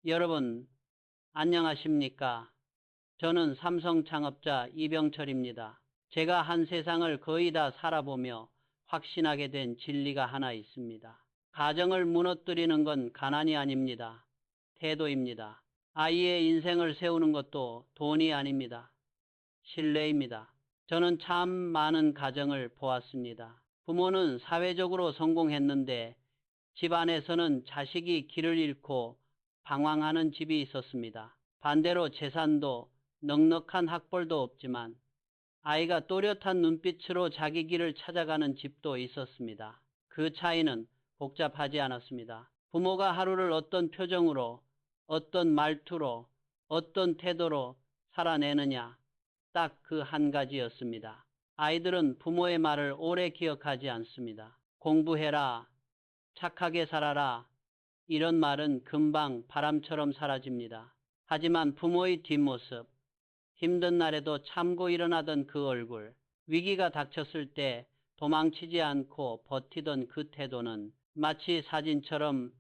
여러분, 안녕하십니까? 저는 삼성 창업자 이병철입니다. 제가 한 세상을 거의 다 살아보며 확신하게 된 진리가 하나 있습니다. 가정을 무너뜨리는 건 가난이 아닙니다. 태도입니다. 아이의 인생을 세우는 것도 돈이 아닙니다. 신뢰입니다. 저는 참 많은 가정을 보았습니다. 부모는 사회적으로 성공했는데 집안에서는 자식이 길을 잃고 방황하는 집이 있었습니다. 반대로 재산도 넉넉한 학벌도 없지만 아이가 또렷한 눈빛으로 자기 길을 찾아가는 집도 있었습니다. 그 차이는 복잡하지 않았습니다. 부모가 하루를 어떤 표정으로, 어떤 말투로, 어떤 태도로 살아내느냐, 딱 그 한 가지였습니다. 아이들은 부모의 말을 오래 기억하지 않습니다. 공부해라, 착하게 살아라, 이런 말은 금방 바람처럼 사라집니다. 하지만 부모의 뒷모습, 힘든 날에도 참고 일어나던 그 얼굴, 위기가 닥쳤을 때 도망치지 않고 버티던 그 태도는 마치 사진처럼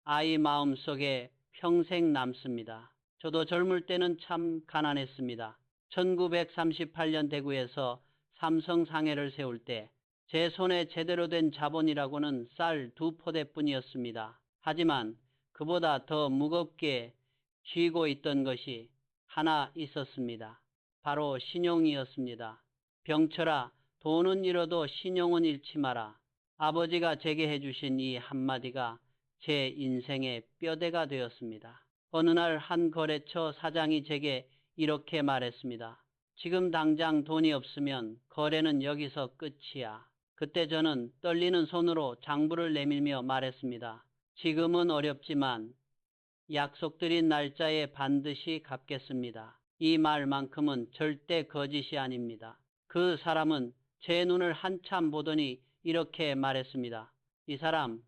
아이 마음속에 평생 남습니다. 저도 젊을 때는 참 가난했습니다. 1938년 대구에서 삼성 상해를 세울 때 제 손에 제대로 된 자본이라고는 쌀 2포대뿐이었습니다. 하지만 그보다 더 무겁게 쥐고 있던 것이 하나 있었습니다. 바로 신용이었습니다. 병철아, 돈은 잃어도 신용은 잃지 마라. 아버지가 제게 해주신 이 한마디가 제 인생의 뼈대가 되었습니다. 어느 날 한 거래처 사장이 제게 이렇게 말했습니다. 지금 당장 돈이 없으면 거래는 여기서 끝이야. 그때 저는 떨리는 손으로 장부를 내밀며 말했습니다. 지금은 어렵지만 약속드린 날짜에 반드시 갚겠습니다. 이 말만큼은 절대 거짓이 아닙니다. 그 사람은 제 눈을 한참 보더니 이렇게 말했습니다. 이 사람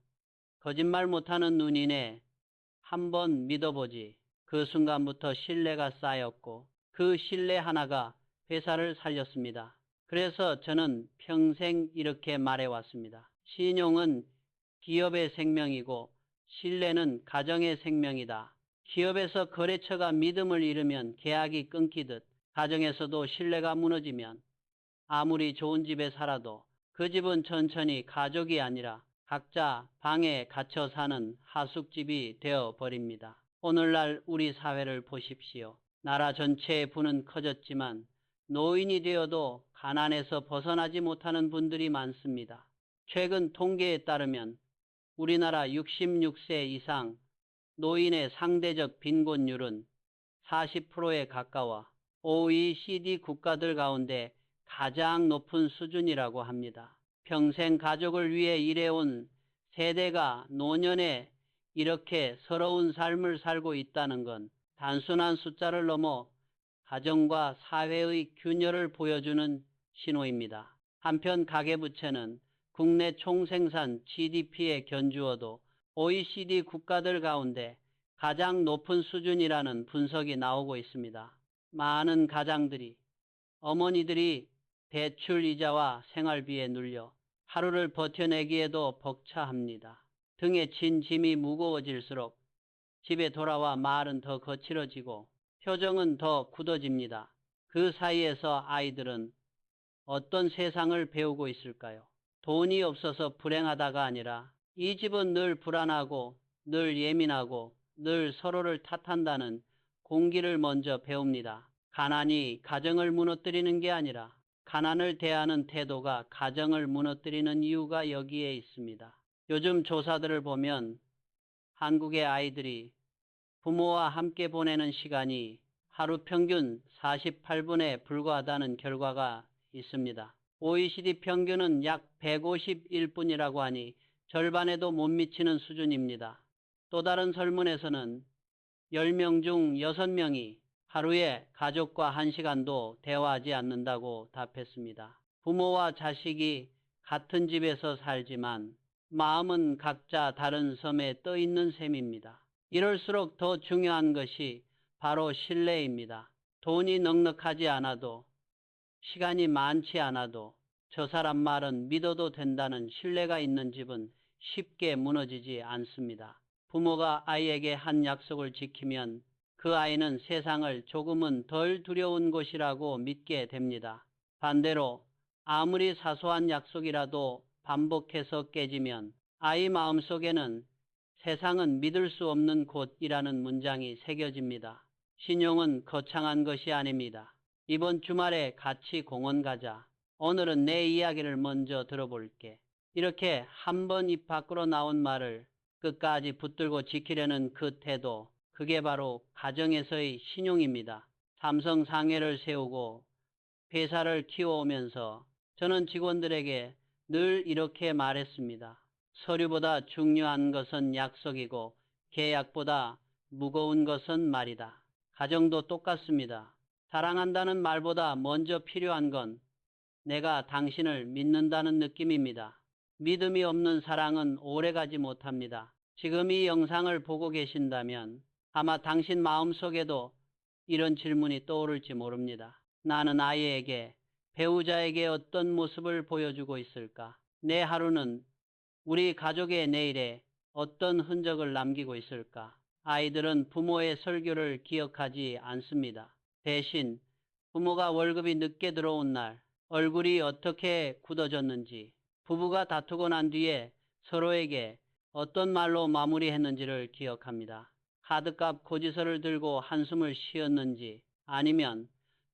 거짓말 못하는 눈이네. 한번 믿어보지. 그 순간부터 신뢰가 쌓였고 그 신뢰 하나가 회사를 살렸습니다. 그래서 저는 평생 이렇게 말해왔습니다. 신용은 기업의 생명이고 신뢰는 가정의 생명이다. 기업에서 거래처가 믿음을 잃으면 계약이 끊기듯 가정에서도 신뢰가 무너지면 아무리 좋은 집에 살아도 그 집은 천천히 가족이 아니라 각자 방에 갇혀 사는 하숙집이 되어버립니다. 오늘날 우리 사회를 보십시오. 나라 전체의 부는 커졌지만 노인이 되어도 가난에서 벗어나지 못하는 분들이 많습니다. 최근 통계에 따르면 우리나라 66세 이상 노인의 상대적 빈곤율은 40%에 가까워 OECD 국가들 가운데 가장 높은 수준이라고 합니다. 평생 가족을 위해 일해온 세대가 노년에 이렇게 서러운 삶을 살고 있다는 건 단순한 숫자를 넘어 가정과 사회의 균열을 보여주는 신호입니다. 한편 가계부채는 국내 총생산 GDP에 견주어도 OECD 국가들 가운데 가장 높은 수준이라는 분석이 나오고 있습니다. 많은 가장들이, 어머니들이 대출 이자와 생활비에 눌려 하루를 버텨내기에도 벅차합니다. 등에 진 짐이 무거워질수록 집에 돌아와 말은 더 거칠어지고 표정은 더 굳어집니다. 그 사이에서 아이들은 어떤 세상을 배우고 있을까요? 돈이 없어서 불행하다가 아니라 이 집은 늘 불안하고 늘 예민하고 늘 서로를 탓한다는 공기를 먼저 배웁니다. 가난이 가정을 무너뜨리는 게 아니라 가난을 대하는 태도가 가정을 무너뜨리는 이유가 여기에 있습니다. 요즘 조사들을 보면 한국의 아이들이 부모와 함께 보내는 시간이 하루 평균 48분에 불과하다는 결과가 있습니다. OECD 평균은 약 151분이라고 하니 절반에도 못 미치는 수준입니다. 또 다른 설문에서는 10명 중 6명이 하루에 가족과 1시간도 대화하지 않는다고 답했습니다. 부모와 자식이 같은 집에서 살지만 마음은 각자 다른 섬에 떠 있는 셈입니다. 이럴수록 더 중요한 것이 바로 신뢰입니다. 돈이 넉넉하지 않아도 시간이 많지 않아도 저 사람 말은 믿어도 된다는 신뢰가 있는 집은 쉽게 무너지지 않습니다. 부모가 아이에게 한 약속을 지키면 그 아이는 세상을 조금은 덜 두려운 곳이라고 믿게 됩니다. 반대로 아무리 사소한 약속이라도 반복해서 깨지면 아이 마음속에는 세상은 믿을 수 없는 곳이라는 문장이 새겨집니다. 신용은 거창한 것이 아닙니다. 이번 주말에 같이 공원 가자. 오늘은 내 이야기를 먼저 들어볼게. 이렇게 한 번 입 밖으로 나온 말을 끝까지 붙들고 지키려는 그 태도, 그게 바로 가정에서의 신용입니다. 삼성 상해를 세우고 회사를 키워오면서 저는 직원들에게 늘 이렇게 말했습니다. 서류보다 중요한 것은 약속이고 계약보다 무거운 것은 말이다. 가정도 똑같습니다. 사랑한다는 말보다 먼저 필요한 건 내가 당신을 믿는다는 느낌입니다. 믿음이 없는 사랑은 오래가지 못합니다. 지금 이 영상을 보고 계신다면 아마 당신 마음속에도 이런 질문이 떠오를지 모릅니다. 나는 아이에게, 배우자에게 어떤 모습을 보여주고 있을까? 내 하루는 우리 가족의 내일에 어떤 흔적을 남기고 있을까? 아이들은 부모의 설교를 기억하지 않습니다. 대신 부모가 월급이 늦게 들어온 날 얼굴이 어떻게 굳어졌는지, 부부가 다투고 난 뒤에 서로에게 어떤 말로 마무리했는지를 기억합니다. 카드값 고지서를 들고 한숨을 쉬었는지, 아니면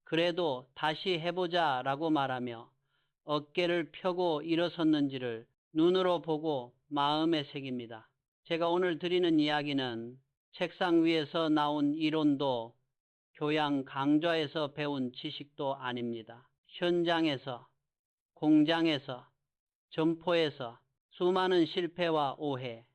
그래도 다시 해보자 라고 말하며 어깨를 펴고 일어섰는지를 눈으로 보고 마음에 새깁니다. 제가 오늘 드리는 이야기는 책상 위에서 나온 이론도 교양 강좌에서 배운 지식도 아닙니다. 현장에서, 공장에서, 점포에서 수많은 실패와 오해,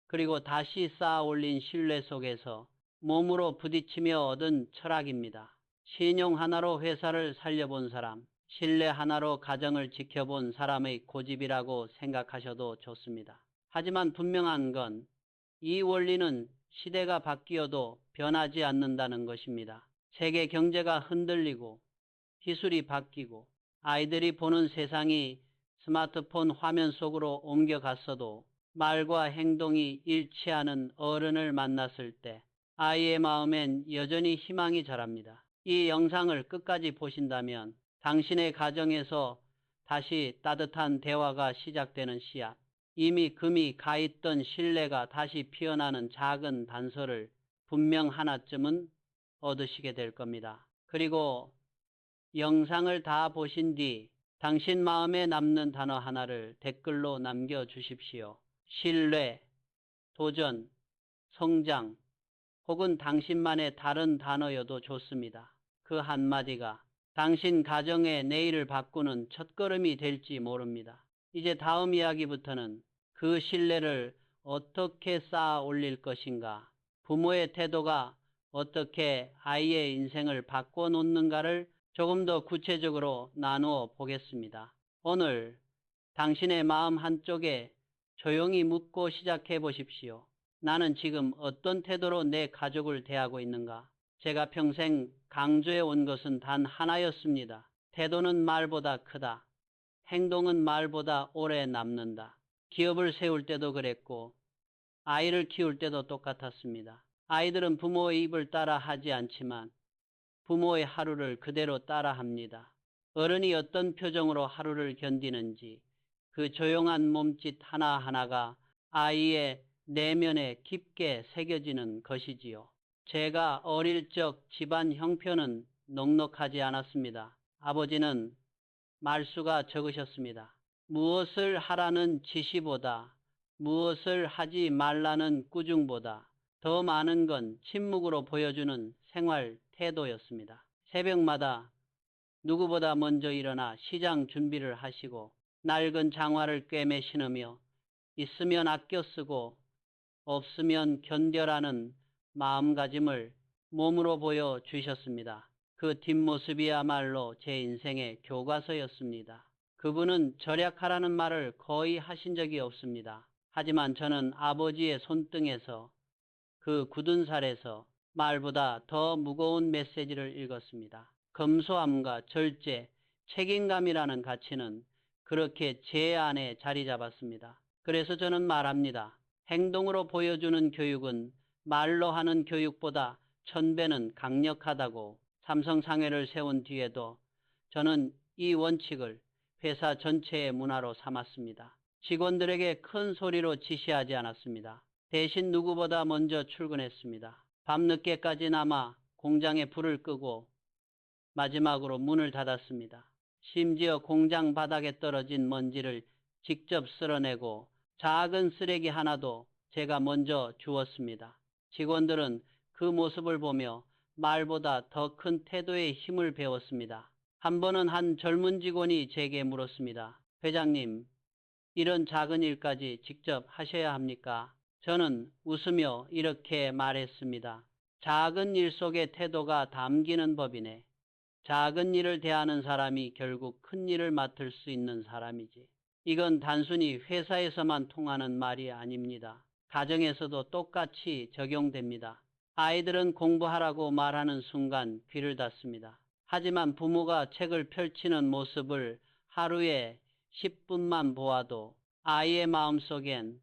그리고 다시 쌓아 올린 신뢰 속에서 몸으로 부딪히며 얻은 철학입니다. 신용 하나로 회사를 살려본 사람, 신뢰 하나로 가정을 지켜본 사람의 고집이라고 생각하셔도 좋습니다. 하지만 분명한 건 이 원리는 시대가 바뀌어도 변하지 않는다는 것입니다. 세계 경제가 흔들리고 기술이 바뀌고 아이들이 보는 세상이 스마트폰 화면 속으로 옮겨갔어도 말과 행동이 일치하는 어른을 만났을 때 아이의 마음엔 여전히 희망이 자랍니다. 이 영상을 끝까지 보신다면 당신의 가정에서 다시 따뜻한 대화가 시작되는 씨앗, 이미 금이 가있던 신뢰가 다시 피어나는 작은 단서를 분명 하나쯤은 얻으시게 될 겁니다. 그리고 영상을 다 보신 뒤 당신 마음에 남는 단어 하나를 댓글로 남겨주십시오. 신뢰, 도전, 성장, 혹은 당신만의 다른 단어여도 좋습니다. 그 한마디가 당신 가정의 내일을 바꾸는 첫걸음이 될지 모릅니다. 이제 다음 이야기부터는 그 신뢰를 어떻게 쌓아 올릴 것인가, 부모의 태도가 어떻게 아이의 인생을 바꿔놓는가를 조금 더 구체적으로 나누어 보겠습니다. 오늘 당신의 마음 한쪽에 조용히 묻고 시작해 보십시오. 나는 지금 어떤 태도로 내 가족을 대하고 있는가? 제가 평생 강조해 온 것은 단 하나였습니다. 태도는 말보다 크다. 행동은 말보다 오래 남는다. 기업을 세울 때도 그랬고 아이를 키울 때도 똑같았습니다. 아이들은 부모의 입을 따라 하지 않지만 부모의 하루를 그대로 따라합니다. 어른이 어떤 표정으로 하루를 견디는지 그 조용한 몸짓 하나하나가 아이의 내면에 깊게 새겨지는 것이지요. 제가 어릴 적 집안 형편은 넉넉하지 않았습니다. 아버지는 말수가 적으셨습니다. 무엇을 하라는 지시보다 무엇을 하지 말라는 꾸중보다 더 많은 건 침묵으로 보여주는 생활 태도였습니다. 새벽마다 누구보다 먼저 일어나 시장 준비를 하시고 낡은 장화를 꿰매 신으며 있으면 아껴 쓰고 없으면 견뎌라는 마음가짐을 몸으로 보여주셨습니다. 그 뒷모습이야말로 제 인생의 교과서였습니다. 그분은 절약하라는 말을 거의 하신 적이 없습니다. 하지만 저는 아버지의 손등에서 그 굳은 살에서 말보다 더 무거운 메시지를 읽었습니다. 검소함과 절제, 책임감이라는 가치는 그렇게 제 안에 자리 잡았습니다. 그래서 저는 말합니다. 행동으로 보여주는 교육은 말로 하는 교육보다 1000배는 강력하다고 삼성상회를 세운 뒤에도 저는 이 원칙을 회사 전체의 문화로 삼았습니다. 직원들에게 큰 소리로 지시하지 않았습니다. 대신 누구보다 먼저 출근했습니다. 밤늦게까지 남아 공장에 불을 끄고 마지막으로 문을 닫았습니다. 심지어 공장 바닥에 떨어진 먼지를 직접 쓸어내고 작은 쓰레기 하나도 제가 먼저 주웠습니다. 직원들은 그 모습을 보며 말보다 더 큰 태도의 힘을 배웠습니다. 한 번은 한 젊은 직원이 제게 물었습니다. 회장님, 이런 작은 일까지 직접 하셔야 합니까? 저는 웃으며 이렇게 말했습니다. 작은 일 속에 태도가 담기는 법이네. 작은 일을 대하는 사람이 결국 큰 일을 맡을 수 있는 사람이지. 이건 단순히 회사에서만 통하는 말이 아닙니다. 가정에서도 똑같이 적용됩니다. 아이들은 공부하라고 말하는 순간 귀를 닫습니다. 하지만 부모가 책을 펼치는 모습을 하루에 10분만 보아도 아이의 마음속엔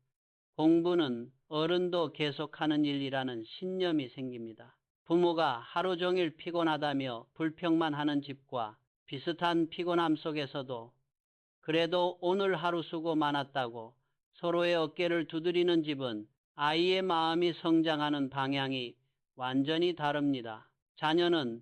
공부는 어른도 계속하는 일이라는 신념이 생깁니다. 부모가 하루 종일 피곤하다며 불평만 하는 집과 비슷한 피곤함 속에서도 그래도 오늘 하루 수고 많았다고 서로의 어깨를 두드리는 집은 아이의 마음이 성장하는 방향이 완전히 다릅니다. 자녀는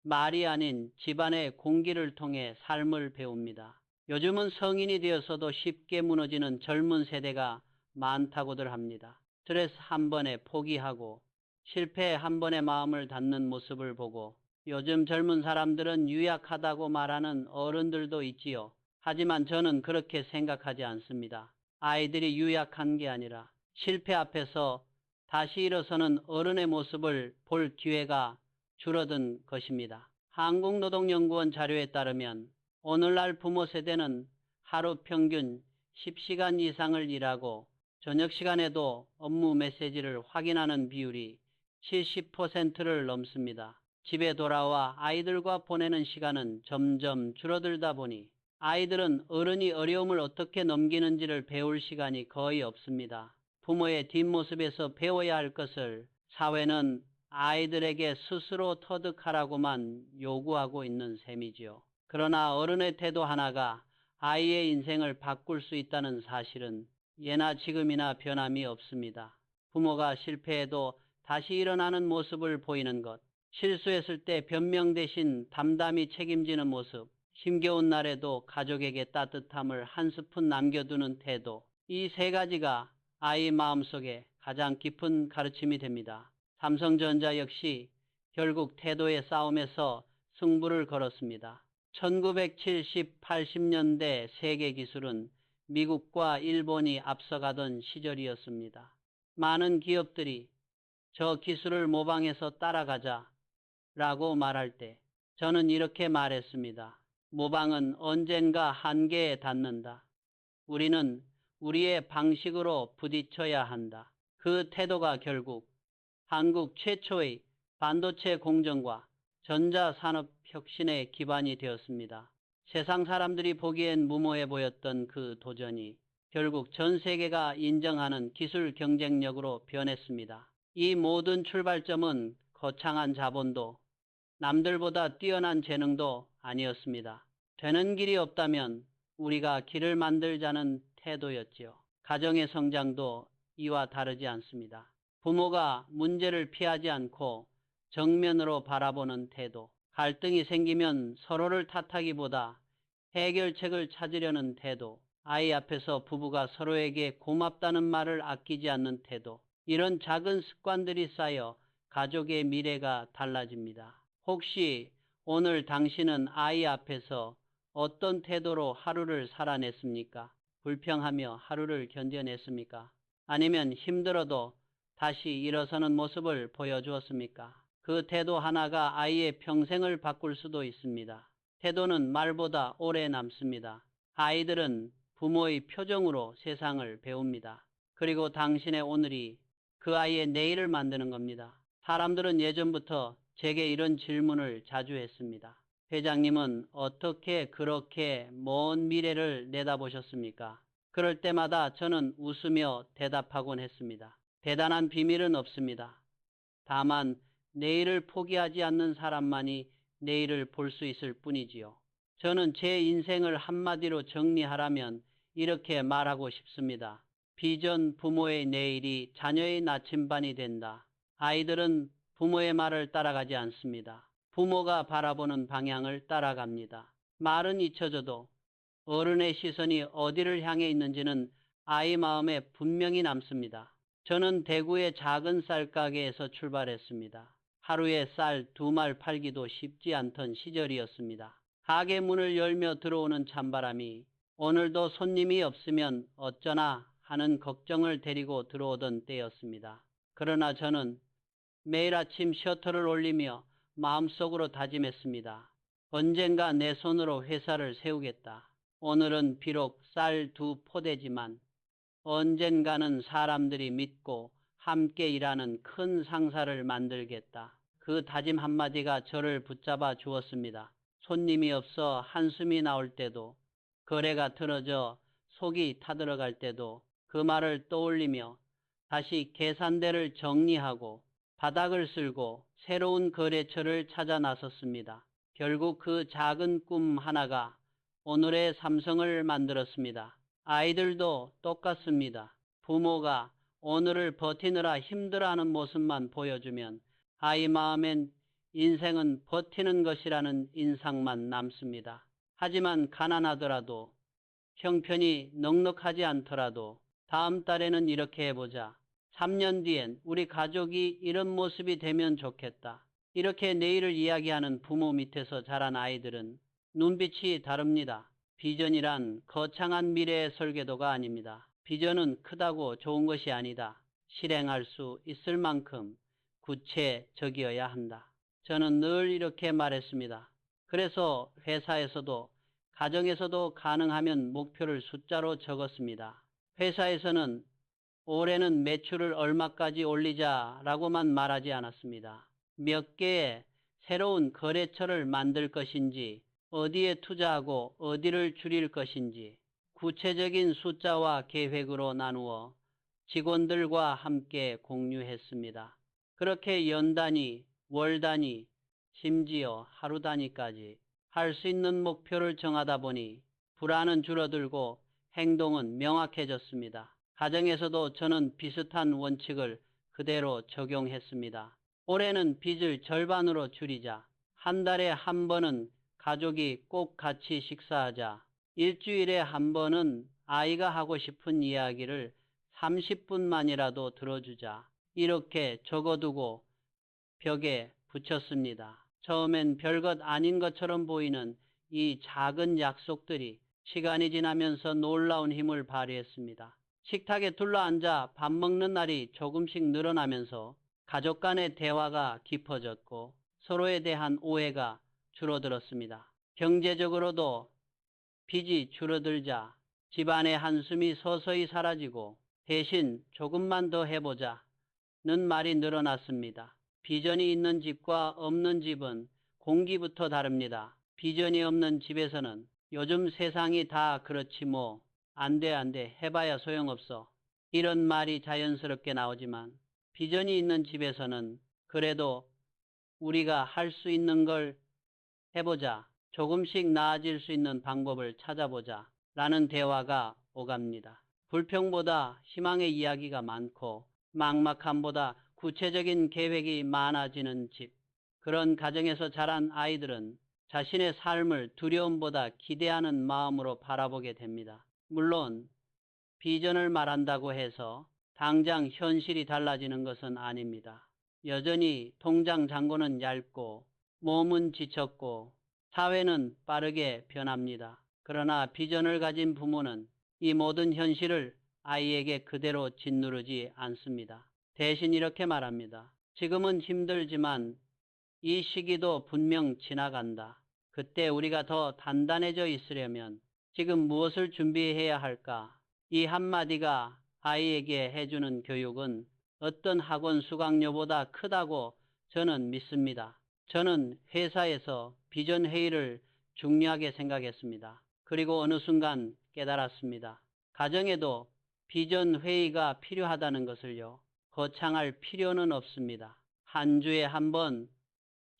말이 아닌 집안의 공기를 통해 삶을 배웁니다. 요즘은 성인이 되어서도 쉽게 무너지는 젊은 세대가 많다고들 합니다. 스트레스 한 번에 포기하고 실패 한 번에 마음을 닫는 모습을 보고 요즘 젊은 사람들은 유약하다고 말하는 어른들도 있지요. 하지만 저는 그렇게 생각하지 않습니다. 아이들이 유약한 게 아니라 실패 앞에서 다시 일어서는 어른의 모습을 볼 기회가 줄어든 것입니다. 한국노동연구원 자료에 따르면 오늘날 부모 세대는 하루 평균 10시간 이상을 일하고 저녁 시간에도 업무 메시지를 확인하는 비율이 70%를 넘습니다. 집에 돌아와 아이들과 보내는 시간은 점점 줄어들다 보니 아이들은 어른이 어려움을 어떻게 넘기는지를 배울 시간이 거의 없습니다. 부모의 뒷모습에서 배워야 할 것을 사회는 아이들에게 스스로 터득하라고만 요구하고 있는 셈이지요. 그러나 어른의 태도 하나가 아이의 인생을 바꿀 수 있다는 사실은 예나 지금이나 변함이 없습니다. 부모가 실패해도 다시 일어나는 모습을 보이는 것, 실수했을 때 변명 대신 담담히 책임지는 모습, 힘겨운 날에도 가족에게 따뜻함을 한 스푼 남겨두는 태도, 이 세 가지가 아이 마음속에 가장 깊은 가르침이 됩니다. 삼성전자 역시 결국 태도의 싸움에서 승부를 걸었습니다. 1970, 80년대 세계 기술은 미국과 일본이 앞서가던 시절이었습니다. 많은 기업들이 저 기술을 모방해서 따라가자 라고 말할 때 저는 이렇게 말했습니다. 모방은 언젠가 한계에 닿는다. 우리는 우리의 방식으로 부딪혀야 한다. 그 태도가 결국 한국 최초의 반도체 공정과 전자산업 혁신의 기반이 되었습니다. 세상 사람들이 보기엔 무모해 보였던 그 도전이 결국 전 세계가 인정하는 기술 경쟁력으로 변했습니다. 이 모든 출발점은 거창한 자본도 남들보다 뛰어난 재능도 아니었습니다. 되는 길이 없다면 우리가 길을 만들자는 태도였지요. 가정의 성장도 이와 다르지 않습니다. 부모가 문제를 피하지 않고 정면으로 바라보는 태도, 갈등이 생기면 서로를 탓하기보다 해결책을 찾으려는 태도, 아이 앞에서 부부가 서로에게 고맙다는 말을 아끼지 않는 태도, 이런 작은 습관들이 쌓여 가족의 미래가 달라집니다. 혹시 오늘 당신은 아이 앞에서 어떤 태도로 하루를 살아냈습니까? 불평하며 하루를 견뎌냈습니까? 아니면 힘들어도 다시 일어서는 모습을 보여주었습니까? 그 태도 하나가 아이의 평생을 바꿀 수도 있습니다. 태도는 말보다 오래 남습니다. 아이들은 부모의 표정으로 세상을 배웁니다. 그리고 당신의 오늘이 그 아이의 내일을 만드는 겁니다. 사람들은 예전부터 제게 이런 질문을 자주 했습니다. 회장님은 어떻게 그렇게 먼 미래를 내다보셨습니까? 그럴 때마다 저는 웃으며 대답하곤 했습니다. 대단한 비밀은 없습니다. 다만 내일을 포기하지 않는 사람만이 내일을 볼 수 있을 뿐이지요. 저는 제 인생을 한마디로 정리하라면 이렇게 말하고 싶습니다. 비전 부모의 내일이 자녀의 나침반이 된다. 아이들은 부모의 말을 따라가지 않습니다. 부모가 바라보는 방향을 따라갑니다. 말은 잊혀져도 어른의 시선이 어디를 향해 있는지는 아이 마음에 분명히 남습니다. 저는 대구의 작은 쌀가게에서 출발했습니다. 하루에 쌀 2말 팔기도 쉽지 않던 시절이었습니다. 가게 문을 열며 들어오는 찬바람이 오늘도 손님이 없으면 어쩌나 하는 걱정을 데리고 들어오던 때였습니다. 그러나 저는 매일 아침 셔터를 올리며 마음속으로 다짐했습니다. 언젠가 내 손으로 회사를 세우겠다. 오늘은 비록 쌀 2포대지만 언젠가는 사람들이 믿고 함께 일하는 큰 상사를 만들겠다. 그 다짐 한마디가 저를 붙잡아 주었습니다. 손님이 없어 한숨이 나올 때도, 거래가 틀어져 속이 타들어갈 때도 그 말을 떠올리며 다시 계산대를 정리하고 바닥을 쓸고 새로운 거래처를 찾아 나섰습니다. 결국 그 작은 꿈 하나가 오늘의 삼성을 만들었습니다. 아이들도 똑같습니다. 부모가 오늘을 버티느라 힘들어하는 모습만 보여주면 아이 마음엔 인생은 버티는 것이라는 인상만 남습니다. 하지만 가난하더라도 형편이 넉넉하지 않더라도 다음 달에는 이렇게 해보자. 3년 뒤엔 우리 가족이 이런 모습이 되면 좋겠다. 이렇게 내일을 이야기하는 부모 밑에서 자란 아이들은 눈빛이 다릅니다. 비전이란 거창한 미래의 설계도가 아닙니다. 비전은 크다고 좋은 것이 아니다. 실행할 수 있을 만큼 구체적이어야 한다. 저는 늘 이렇게 말했습니다. 그래서 회사에서도 가정에서도 가능하면 목표를 숫자로 적었습니다. 회사에서는 올해는 매출을 얼마까지 올리자라고만 말하지 않았습니다. 몇 개의 새로운 거래처를 만들 것인지, 어디에 투자하고 어디를 줄일 것인지 구체적인 숫자와 계획으로 나누어 직원들과 함께 공유했습니다. 그렇게 연 단위, 월 단위, 심지어 하루 단위까지 할 수 있는 목표를 정하다 보니 불안은 줄어들고 행동은 명확해졌습니다. 가정에서도 저는 비슷한 원칙을 그대로 적용했습니다. 올해는 빚을 절반으로 줄이자. 한 달에 한 번은 가족이 꼭 같이 식사하자. 일주일에 한 번은 아이가 하고 싶은 이야기를 30분만이라도 들어주자. 이렇게 적어두고 벽에 붙였습니다. 처음엔 별것 아닌 것처럼 보이는 이 작은 약속들이 시간이 지나면서 놀라운 힘을 발휘했습니다. 식탁에 둘러앉아 밥 먹는 날이 조금씩 늘어나면서 가족 간의 대화가 깊어졌고 서로에 대한 오해가 줄어들었습니다. 경제적으로도 빚이 줄어들자 집안의 한숨이 서서히 사라지고 대신 조금만 더 해보자는 말이 늘어났습니다. 비전이 있는 집과 없는 집은 공기부터 다릅니다. 비전이 없는 집에서는 요즘 세상이 다 그렇지 뭐 안 돼 해봐야 소용없어 이런 말이 자연스럽게 나오지만 비전이 있는 집에서는 그래도 우리가 할 수 있는 걸 해보자, 조금씩 나아질 수 있는 방법을 찾아보자 라는 대화가 오갑니다. 불평보다 희망의 이야기가 많고 막막함보다 구체적인 계획이 많아지는 집. 그런 가정에서 자란 아이들은 자신의 삶을 두려움보다 기대하는 마음으로 바라보게 됩니다. 물론 비전을 말한다고 해서 당장 현실이 달라지는 것은 아닙니다. 여전히 통장 잔고는 얇고 몸은 지쳤고 사회는 빠르게 변합니다. 그러나 비전을 가진 부모는 이 모든 현실을 아이에게 그대로 짓누르지 않습니다. 대신 이렇게 말합니다. 지금은 힘들지만 이 시기도 분명 지나간다. 그때 우리가 더 단단해져 있으려면 지금 무엇을 준비해야 할까? 이 한마디가 아이에게 해주는 교육은 어떤 학원 수강료보다 크다고 저는 믿습니다. 저는 회사에서 비전 회의를 중요하게 생각했습니다. 그리고 어느 순간 깨달았습니다. 가정에도 비전 회의가 필요하다는 것을요. 거창할 필요는 없습니다. 한 주에 한 번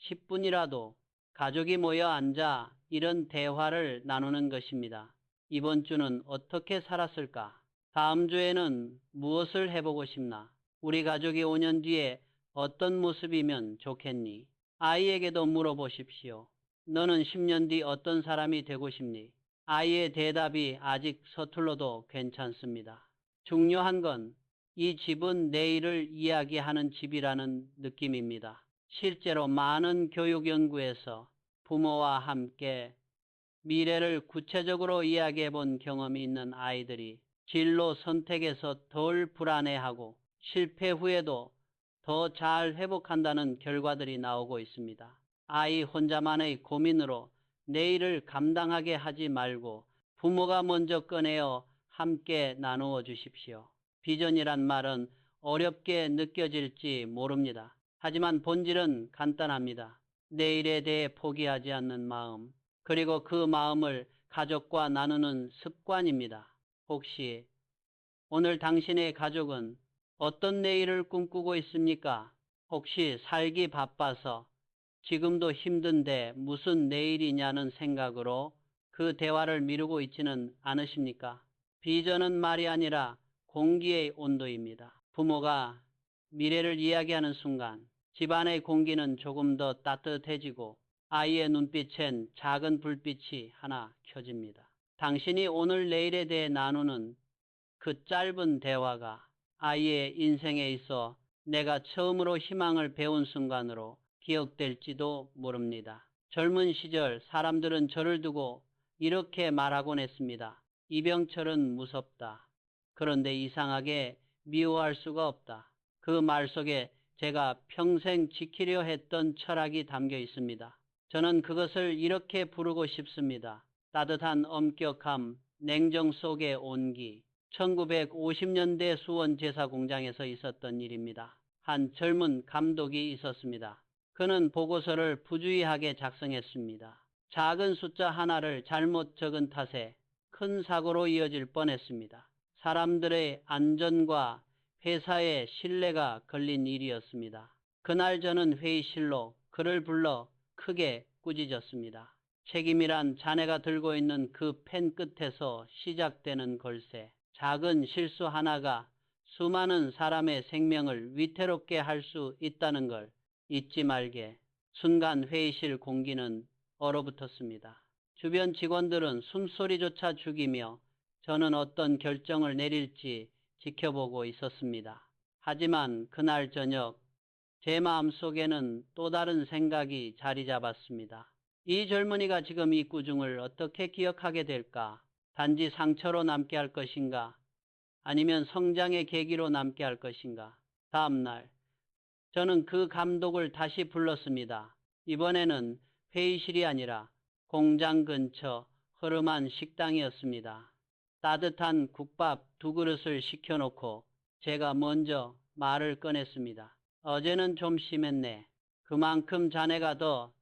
10분이라도 가족이 모여 앉아 이런 대화를 나누는 것입니다. 이번 주는 어떻게 살았을까? 다음 주에는 무엇을 해보고 싶나? 우리 가족이 5년 뒤에 어떤 모습이면 좋겠니? 아이에게도 물어보십시오. 너는 10년 뒤 어떤 사람이 되고 싶니? 아이의 대답이 아직 서툴러도 괜찮습니다. 중요한 건 이 집은 내일을 이야기하는 집이라는 느낌입니다. 실제로 많은 교육 연구에서 부모와 함께 미래를 구체적으로 이야기해 본 경험이 있는 아이들이 진로 선택에서 덜 불안해하고 실패 후에도 더 잘 회복한다는 결과들이 나오고 있습니다. 아이 혼자만의 고민으로 내일을 감당하게 하지 말고 부모가 먼저 꺼내어 함께 나누어 주십시오. 비전이란 말은 어렵게 느껴질지 모릅니다. 하지만 본질은 간단합니다. 내일에 대해 포기하지 않는 마음, 그리고 그 마음을 가족과 나누는 습관입니다. 혹시 오늘 당신의 가족은 어떤 내일을 꿈꾸고 있습니까? 혹시 살기 바빠서 지금도 힘든데 무슨 내일이냐는 생각으로 그 대화를 미루고 있지는 않으십니까? 비전은 말이 아니라 공기의 온도입니다. 부모가 미래를 이야기하는 순간 집안의 공기는 조금 더 따뜻해지고 아이의 눈빛엔 작은 불빛이 하나 켜집니다. 당신이 오늘 내일에 대해 나누는 그 짧은 대화가 아이의 인생에 있어 내가 처음으로 희망을 배운 순간으로 기억될지도 모릅니다. 젊은 시절 사람들은 저를 두고 이렇게 말하곤 했습니다. 이병철은 무섭다. 그런데 이상하게 미워할 수가 없다. 그 말 속에 제가 평생 지키려 했던 철학이 담겨 있습니다. 저는 그것을 이렇게 부르고 싶습니다. 따뜻한 엄격함, 냉정 속의 온기. 1950년대 수원 제사공장에서 있었던 일입니다. 한 젊은 감독이 있었습니다. 그는 보고서를 부주의하게 작성했습니다. 작은 숫자 하나를 잘못 적은 탓에 큰 사고로 이어질 뻔했습니다. 사람들의 안전과 회사의 신뢰가 걸린 일이었습니다. 그날 저는 회의실로 그를 불러 크게 꾸짖었습니다. 책임이란 자네가 들고 있는 그 펜 끝에서 시작되는 걸세. 작은 실수 하나가 수많은 사람의 생명을 위태롭게 할 수 있다는 걸 잊지 말게. 순간 회의실 공기는 얼어붙었습니다. 주변 직원들은 숨소리조차 죽이며 저는 어떤 결정을 내릴지 지켜보고 있었습니다. 하지만 그날 저녁 제 마음속에는 또 다른 생각이 자리 잡았습니다. 이 젊은이가 지금 이 꾸중을 어떻게 기억하게 될까? 단지 상처로 남게 할 것인가? 아니면 성장의 계기로 남게 할 것인가? 다음 날 저는 그 감독을 다시 불렀습니다. 이번에는 회의실이 아니라 공장 근처 허름한 식당이었습니다. 따뜻한 국밥 2그릇을 시켜놓고 제가 먼저 말을 꺼냈습니다. 어제는 좀 심했네. 그만큼 자네가 더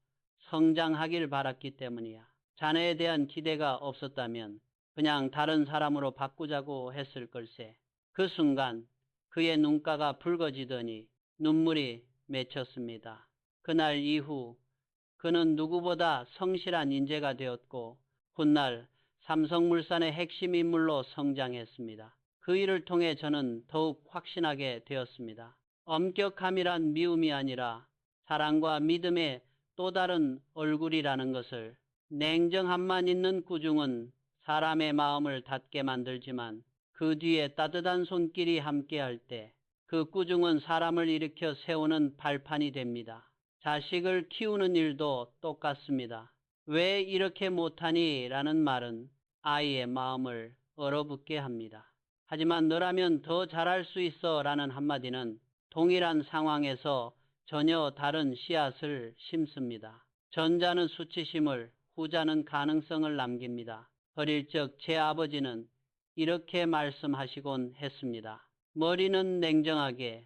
성장하길 바랐기 때문이야. 자네에 대한 기대가 없었다면 그냥 다른 사람으로 바꾸자고 했을 걸세. 그 순간 그의 눈가가 붉어지더니 눈물이 맺혔습니다. 그날 이후 그는 누구보다 성실한 인재가 되었고 훗날 삼성물산의 핵심 인물로 성장했습니다. 그 일을 통해 저는 더욱 확신하게 되었습니다. 엄격함이란 미움이 아니라 사랑과 믿음의 또 다른 얼굴이라는 것을. 냉정함만 있는 꾸중은 사람의 마음을 닫게 만들지만 그 뒤에 따뜻한 손길이 함께할 때 그 꾸중은 사람을 일으켜 세우는 발판이 됩니다. 자식을 키우는 일도 똑같습니다. 왜 이렇게 못하니? 라는 말은 아이의 마음을 얼어붙게 합니다. 하지만 너라면 더 잘할 수 있어 라는 한마디는 동일한 상황에서 전혀 다른 씨앗을 심습니다. 전자는 수치심을, 후자는 가능성을 남깁니다. 어릴 적 제 아버지는 이렇게 말씀하시곤 했습니다. 머리는 냉정하게,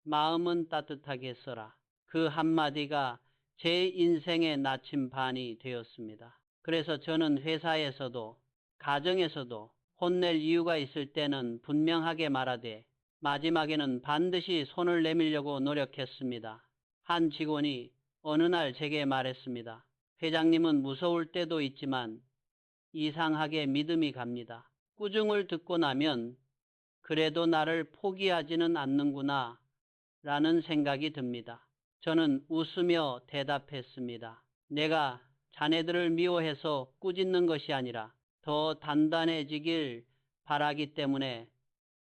마음은 따뜻하게 써라. 그 한마디가 제 인생의 나침반이 되었습니다. 그래서 저는 회사에서도 가정에서도 혼낼 이유가 있을 때는 분명하게 말하되 마지막에는 반드시 손을 내밀려고 노력했습니다. 한 직원이 어느 날 제게 말했습니다. 회장님은 무서울 때도 있지만 이상하게 믿음이 갑니다. 꾸중을 듣고 나면 그래도 나를 포기하지는 않는구나 라는 생각이 듭니다. 저는 웃으며 대답했습니다. 내가 자네들을 미워해서 꾸짖는 것이 아니라 더 단단해지길 바라기 때문에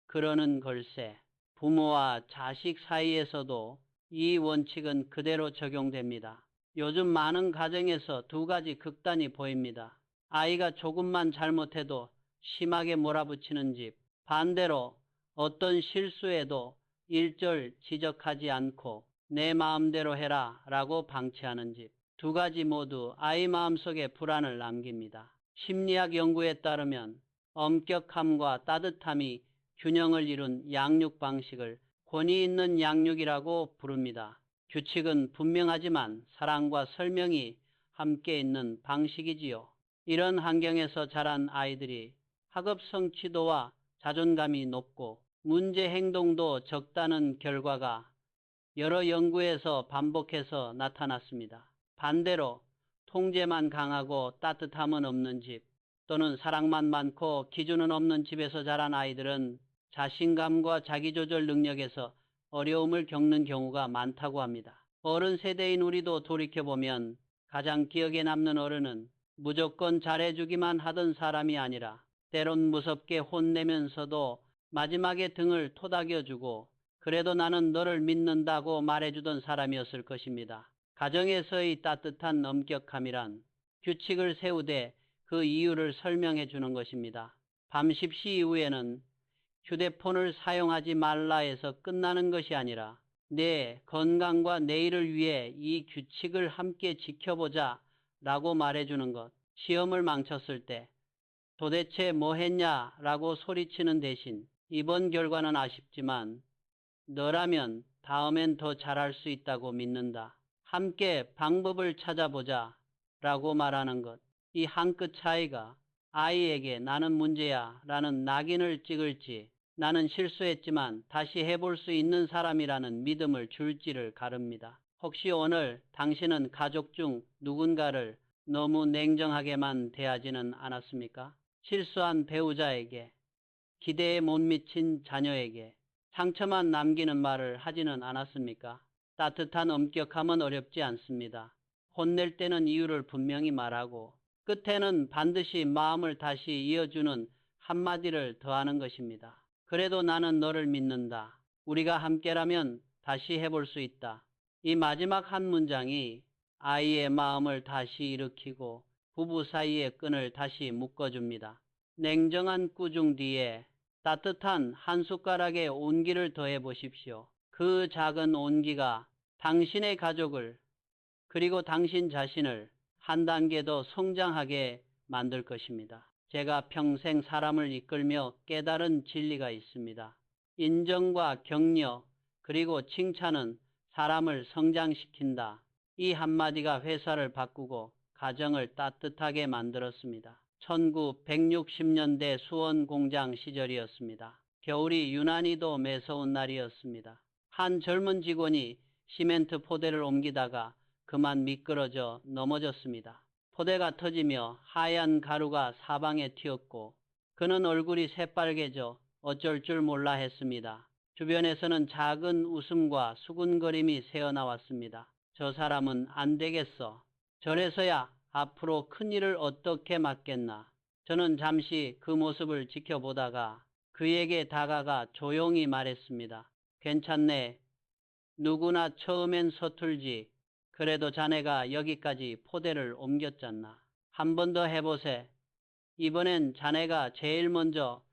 그러는 걸세. 부모와 자식 사이에서도 이 원칙은 그대로 적용됩니다. 요즘 많은 가정에서 두 가지 극단이 보입니다. 아이가 조금만 잘못해도 심하게 몰아붙이는 집, 반대로 어떤 실수에도 일절 지적하지 않고 내 마음대로 해라 라고 방치하는 집. 두 가지 모두 아이 마음속에 불안을 남깁니다. 심리학 연구에 따르면 엄격함과 따뜻함이 균형을 이룬 양육 방식을 권위 있는 양육이라고 부릅니다. 규칙은 분명하지만 사랑과 설명이 함께 있는 방식이지요. 이런 환경에서 자란 아이들이 학업 성취도와 자존감이 높고 문제 행동도 적다는 결과가 여러 연구에서 반복해서 나타났습니다. 반대로 통제만 강하고 따뜻함은 없는 집 또는 사랑만 많고 기준은 없는 집에서 자란 아이들은 자신감과 자기조절 능력에서 어려움을 겪는 경우가 많다고 합니다. 어른 세대인 우리도 돌이켜보면 가장 기억에 남는 어른은 무조건 잘해주기만 하던 사람이 아니라 때론 무섭게 혼내면서도 마지막에 등을 토닥여주고 그래도 나는 너를 믿는다고 말해주던 사람이었을 것입니다. 가정에서의 따뜻한 엄격함이란 규칙을 세우되 그 이유를 설명해 주는 것입니다. 밤 10시 이후에는 휴대폰을 사용하지 말라 해서 끝나는 것이 아니라 내 건강과 내일을 위해 이 규칙을 함께 지켜보자 라고 말해주는 것. 시험을 망쳤을 때 도대체 뭐 했냐 라고 소리치는 대신 이번 결과는 아쉽지만 너라면 다음엔 더 잘할 수 있다고 믿는다. 함께 방법을 찾아보자 라고 말하는 것. 이 한 끗 차이가 아이에게 나는 문제야 라는 낙인을 찍을지 나는 실수했지만 다시 해볼 수 있는 사람이라는 믿음을 줄지를 가릅니다. 혹시 오늘 당신은 가족 중 누군가를 너무 냉정하게만 대하지는 않았습니까? 실수한 배우자에게, 기대에 못 미친 자녀에게 상처만 남기는 말을 하지는 않았습니까? 따뜻한 엄격함은 어렵지 않습니다. 혼낼 때는 이유를 분명히 말하고 끝에는 반드시 마음을 다시 이어주는 한마디를 더하는 것입니다. 그래도 나는 너를 믿는다. 우리가 함께라면 다시 해볼 수 있다. 이 마지막 한 문장이 아이의 마음을 다시 일으키고 부부 사이의 끈을 다시 묶어줍니다. 냉정한 꾸중 뒤에 따뜻한 한 숟가락의 온기를 더해 보십시오. 그 작은 온기가 당신의 가족을 그리고 당신 자신을 한 단계 더 성장하게 만들 것입니다. 제가 평생 사람을 이끌며 깨달은 진리가 있습니다. 인정과 격려 그리고 칭찬은 사람을 성장시킨다. 이 한마디가 회사를 바꾸고 가정을 따뜻하게 만들었습니다. 1960년대 수원 공장 시절이었습니다. 겨울이 유난히도 매서운 날이었습니다. 한 젊은 직원이 시멘트 포대를 옮기다가 그만 미끄러져 넘어졌습니다. 포대가 터지며 하얀 가루가 사방에 튀었고 그는 얼굴이 새빨개져 어쩔 줄 몰라 했습니다. 주변에서는 작은 웃음과 수군거림이 새어나왔습니다. 저 사람은 안 되겠어. 저래서야 앞으로 큰일을 어떻게 맡겠나. 저는 잠시 그 모습을 지켜보다가 그에게 다가가 조용히 말했습니다. 괜찮네. 누구나 처음엔 서툴지. 그래도 자네가 여기까지 포대를 옮겼잖나. 한 번 더 해보세. 이번엔 자네가 제일 먼저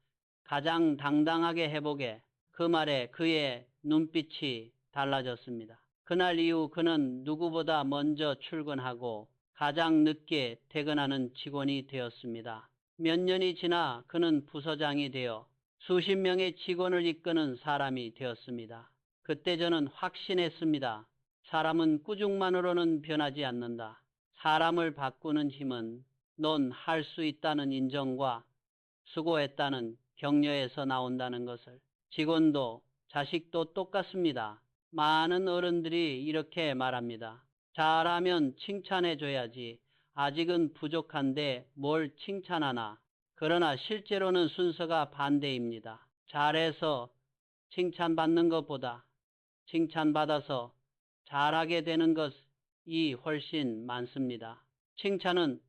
가장 당당하게 해보게. 그 말에 그의 눈빛이 달라졌습니다. 그날 이후 그는 누구보다 먼저 출근하고 가장 늦게 퇴근하는 직원이 되었습니다. 몇 년이 지나 그는 부서장이 되어 수십 명의 직원을 이끄는 사람이 되었습니다. 그때 저는 확신했습니다. 사람은 꾸중만으로는 변하지 않는다. 사람을 바꾸는 힘은 넌 할 수 있다는 인정과 수고했다는 격려에서 나온다는 것을. 직원도 자식도 똑같습니다. 많은 어른들이 이렇게 말합니다. 잘하면 칭찬해줘야지. 아직은 부족한데 뭘 칭찬하나. 그러나 실제로는 순서가 반대입니다. 잘해서 칭찬받는 것보다 칭찬받아서 잘하게 되는 것이 훨씬 많습니다. 칭찬은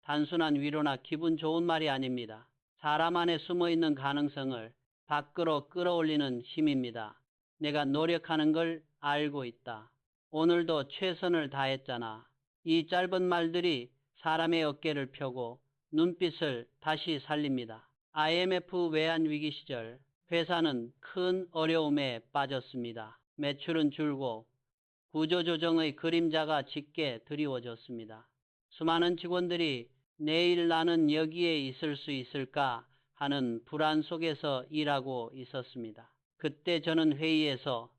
단순한 위로나 기분 좋은 말이 아닙니다. 사람 안에 숨어있는 가능성을 밖으로 끌어올리는 힘입니다. 내가 노력하는 걸 알고 있다. 오늘도 최선을 다했잖아. 이 짧은 말들이 사람의 어깨를 펴고 눈빛을 다시 살립니다. IMF 외환위기 시절 회사는 큰 어려움에 빠졌습니다. 매출은 줄고 구조조정의 그림자가 짙게 드리워졌습니다. 수많은 직원들이 내일 나는 여기에 있을 수 있을까 하는 불안 속에서 일하고 있었습니다. 그때 저는 회의에서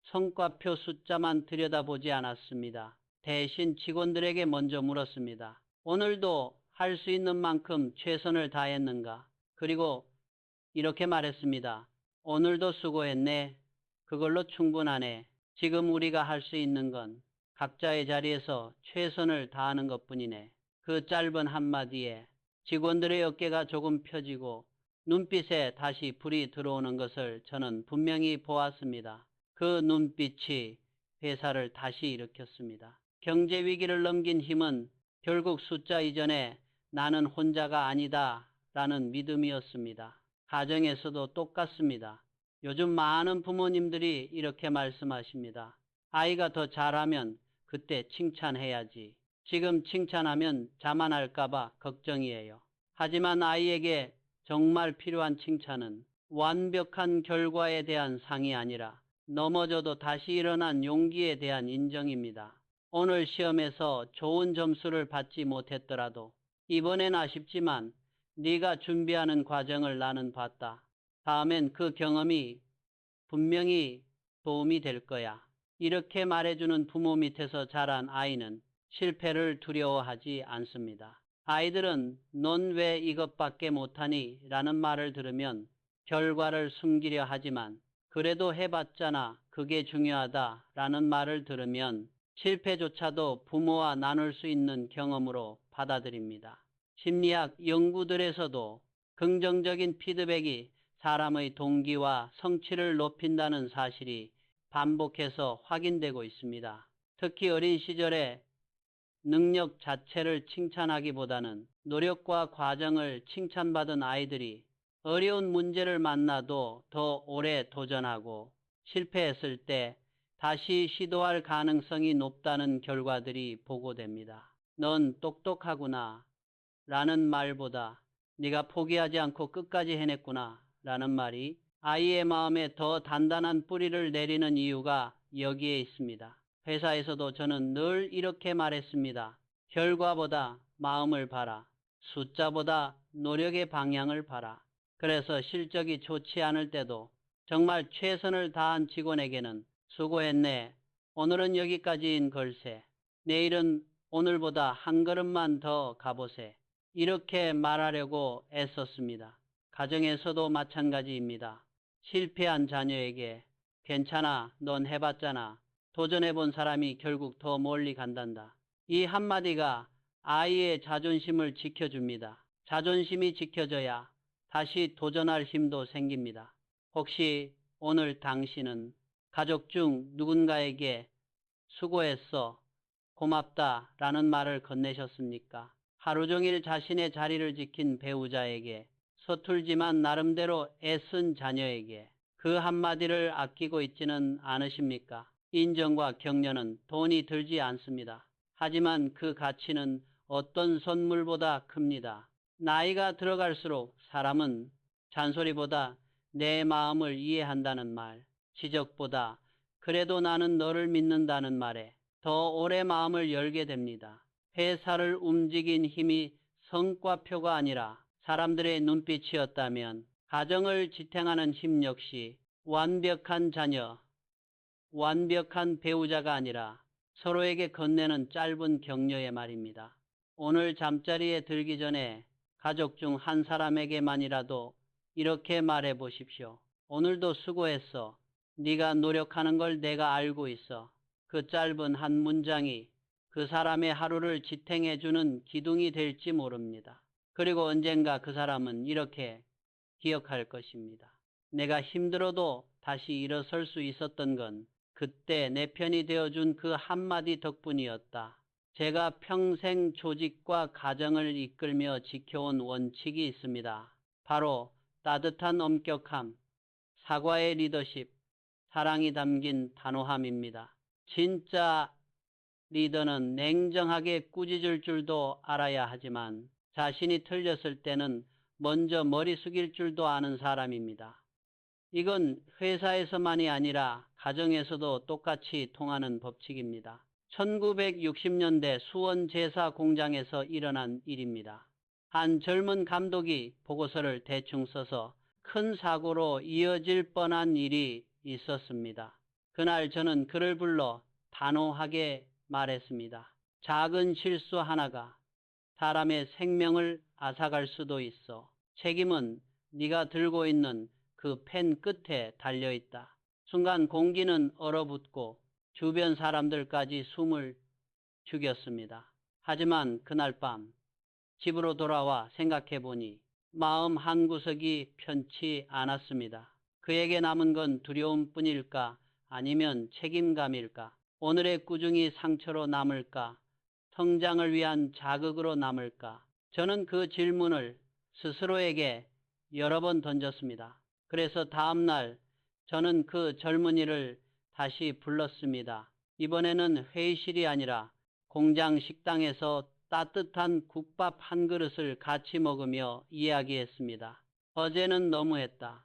성과표 숫자만 들여다보지 않았습니다. 대신 직원들에게 먼저 물었습니다. 오늘도 할 수 있는 만큼 최선을 다했는가? 그리고 이렇게 말했습니다. 오늘도 수고했네. 그걸로 충분하네. 지금 우리가 할 수 있는 건 각자의 자리에서 최선을 다하는 것뿐이네. 그 짧은 한마디에 직원들의 어깨가 조금 펴지고 눈빛에 다시 불이 들어오는 것을 저는 분명히 보았습니다. 그 눈빛이 회사를 다시 일으켰습니다. 경제 위기를 넘긴 힘은 결국 숫자 이전에 나는 혼자가 아니다 라는 믿음이었습니다. 가정에서도 똑같습니다. 요즘 많은 부모님들이 이렇게 말씀하십니다. 아이가 더 잘하면 그때 칭찬해야지. 지금 칭찬하면 자만할까봐 걱정이에요. 하지만 아이에게 정말 필요한 칭찬은 완벽한 결과에 대한 상이 아니라 넘어져도 다시 일어난 용기에 대한 인정입니다. 오늘 시험에서 좋은 점수를 받지 못했더라도 이번엔 아쉽지만 네가 준비하는 과정을 나는 봤다. 다음엔 그 경험이 분명히 도움이 될 거야. 이렇게 말해주는 부모 밑에서 자란 아이는 실패를 두려워하지 않습니다. 아이들은 넌 왜 이것밖에 못하니? 라는 말을 들으면 결과를 숨기려 하지만 그래도 해봤잖아. 그게 중요하다. 라는 말을 들으면 실패조차도 부모와 나눌 수 있는 경험으로 받아들입니다. 심리학 연구들에서도 긍정적인 피드백이 사람의 동기와 성취를 높인다는 사실이 반복해서 확인되고 있습니다. 특히 어린 시절에 능력 자체를 칭찬하기보다는 노력과 과정을 칭찬받은 아이들이 어려운 문제를 만나도 더 오래 도전하고 실패했을 때 다시 시도할 가능성이 높다는 결과들이 보고됩니다. 넌 똑똑하구나 라는 말보다 네가 포기하지 않고 끝까지 해냈구나 라는 말이 아이의 마음에 더 단단한 뿌리를 내리는 이유가 여기에 있습니다. 회사에서도 저는 늘 이렇게 말했습니다. 결과보다 마음을 봐라. 숫자보다 노력의 방향을 봐라. 그래서 실적이 좋지 않을 때도 정말 최선을 다한 직원에게는 수고했네. 오늘은 여기까지인 걸세. 내일은 오늘보다 한 걸음만 더 가보세. 이렇게 말하려고 애썼습니다. 가정에서도 마찬가지입니다. 실패한 자녀에게 괜찮아, 넌 해봤잖아. 도전해본 사람이 결국 더 멀리 간단다. 이 한마디가 아이의 자존심을 지켜줍니다. 자존심이 지켜져야 다시 도전할 힘도 생깁니다. 혹시 오늘 당신은 가족 중 누군가에게 수고했어, 고맙다 라는 말을 건네셨습니까? 하루 종일 자신의 자리를 지킨 배우자에게, 서툴지만 나름대로 애쓴 자녀에게 그 한마디를 아끼고 있지는 않으십니까? 인정과 격려는 돈이 들지 않습니다. 하지만 그 가치는 어떤 선물보다 큽니다. 나이가 들어갈수록 사람은 잔소리보다 내 마음을 이해한다는 말, 지적보다 그래도 나는 너를 믿는다는 말에 더 오래 마음을 열게 됩니다. 회사를 움직인 힘이 성과표가 아니라 사람들의 눈빛이었다면 가정을 지탱하는 힘 역시 완벽한 자녀, 완벽한 배우자가 아니라 서로에게 건네는 짧은 격려의 말입니다. 오늘 잠자리에 들기 전에 가족 중 한 사람에게만이라도 이렇게 말해 보십시오. 오늘도 수고했어. 네가 노력하는 걸 내가 알고 있어. 그 짧은 한 문장이 그 사람의 하루를 지탱해주는 기둥이 될지 모릅니다. 그리고 언젠가 그 사람은 이렇게 기억할 것입니다. 내가 힘들어도 다시 일어설 수 있었던 건 그때 내 편이 되어준 그 한마디 덕분이었다. 제가 평생 조직과 가정을 이끌며 지켜온 원칙이 있습니다. 바로 따뜻한 엄격함, 사과의 리더십, 사랑이 담긴 단호함입니다. 진짜 리더는 냉정하게 꾸짖을 줄도 알아야 하지만 자신이 틀렸을 때는 먼저 머리 숙일 줄도 아는 사람입니다. 이건 회사에서만이 아니라 가정에서도 똑같이 통하는 법칙입니다. 1960년대 수원 제사 공장에서 일어난 일입니다. 한 젊은 감독이 보고서를 대충 써서 큰 사고로 이어질 뻔한 일이 있었습니다. 그날 저는 그를 불러 단호하게 말했습니다. 작은 실수 하나가 사람의 생명을 앗아갈 수도 있어. 책임은 네가 들고 있는 그 펜 끝에 달려있다. 순간 공기는 얼어붙고 주변 사람들까지 숨을 죽였습니다. 하지만 그날 밤 집으로 돌아와 생각해보니 마음 한구석이 편치 않았습니다. 그에게 남은 건 두려움뿐일까 아니면 책임감일까? 오늘의 꾸중이 상처로 남을까? 성장을 위한 자극으로 남을까? 저는 그 질문을 스스로에게 여러 번 던졌습니다. 그래서 다음날 저는 그 젊은이를 다시 불렀습니다. 이번에는 회의실이 아니라 공장 식당에서 따뜻한 국밥 한 그릇을 같이 먹으며 이야기했습니다. 어제는 너무했다.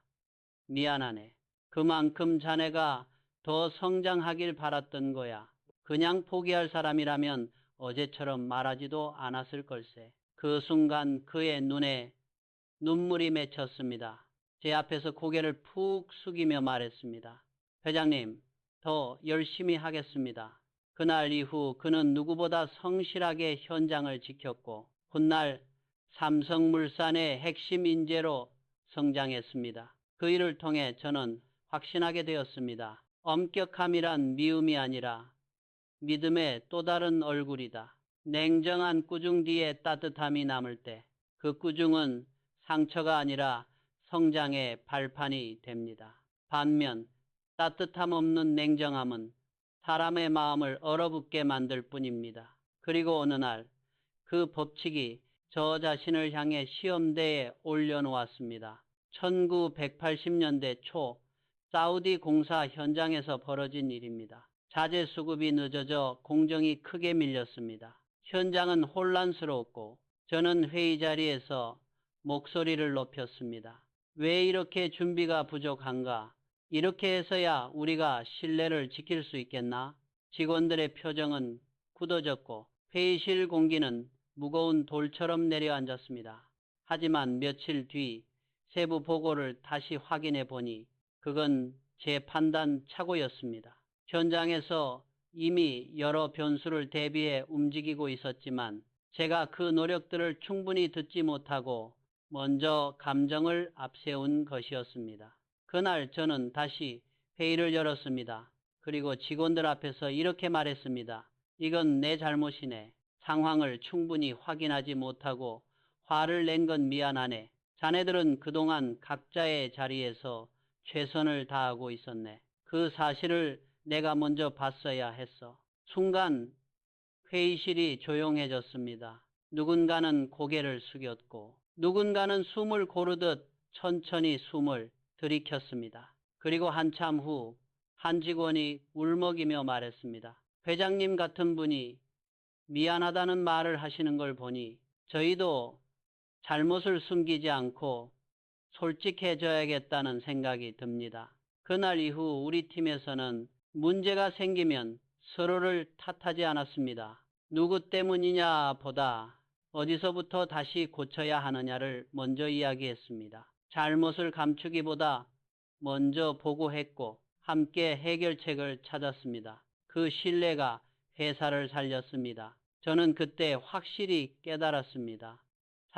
미안하네. 그만큼 자네가 더 성장하길 바랐던 거야. 그냥 포기할 사람이라면 어제처럼 말하지도 않았을 걸세. 그 순간 그의 눈에 눈물이 맺혔습니다. 제 앞에서 고개를 푹 숙이며 말했습니다. 회장님, 더 열심히 하겠습니다. 그날 이후 그는 누구보다 성실하게 현장을 지켰고 훗날 삼성물산의 핵심 인재로 성장했습니다. 그 일을 통해 저는 확신하게 되었습니다. 엄격함이란 미움이 아니라 믿음의 또 다른 얼굴이다. 냉정한 꾸중 뒤에 따뜻함이 남을 때 그 꾸중은 상처가 아니라 성장의 발판이 됩니다. 반면 따뜻함 없는 냉정함은 사람의 마음을 얼어붙게 만들 뿐입니다. 그리고 어느 날 그 법칙이 저 자신을 향해 시험대에 올려놓았습니다. 1980년대 초 사우디 공사 현장에서 벌어진 일입니다. 자재 수급이 늦어져 공정이 크게 밀렸습니다. 현장은 혼란스러웠고 저는 회의 자리에서 목소리를 높였습니다. 왜 이렇게 준비가 부족한가? 이렇게 해서야 우리가 신뢰를 지킬 수 있겠나? 직원들의 표정은 굳어졌고 회의실 공기는 무거운 돌처럼 내려앉았습니다. 하지만 며칠 뒤 세부 보고를 다시 확인해 보니 그건 제 판단 착오였습니다. 현장에서 이미 여러 변수를 대비해 움직이고 있었지만 제가 그 노력들을 충분히 듣지 못하고 먼저 감정을 앞세운 것이었습니다. 그날 저는 다시 회의를 열었습니다. 그리고 직원들 앞에서 이렇게 말했습니다. 이건 내 잘못이네. 상황을 충분히 확인하지 못하고 화를 낸 건 미안하네. 자네들은 그동안 각자의 자리에서 최선을 다하고 있었네. 그 사실을 내가 먼저 봤어야 했어. 순간 회의실이 조용해졌습니다. 누군가는 고개를 숙였고 누군가는 숨을 고르듯 천천히 숨을 들이켰습니다. 그리고 한참 후 한 직원이 울먹이며 말했습니다. 회장님 같은 분이 미안하다는 말을 하시는 걸 보니 저희도 잘못을 숨기지 않고 솔직해져야겠다는 생각이 듭니다. 그날 이후 우리 팀에서는 문제가 생기면 서로를 탓하지 않았습니다. 누구 때문이냐 보다 어디서부터 다시 고쳐야 하느냐를 먼저 이야기했습니다. 잘못을 감추기보다 먼저 보고했고 함께 해결책을 찾았습니다. 그 신뢰가 회사를 살렸습니다. 저는 그때 확실히 깨달았습니다.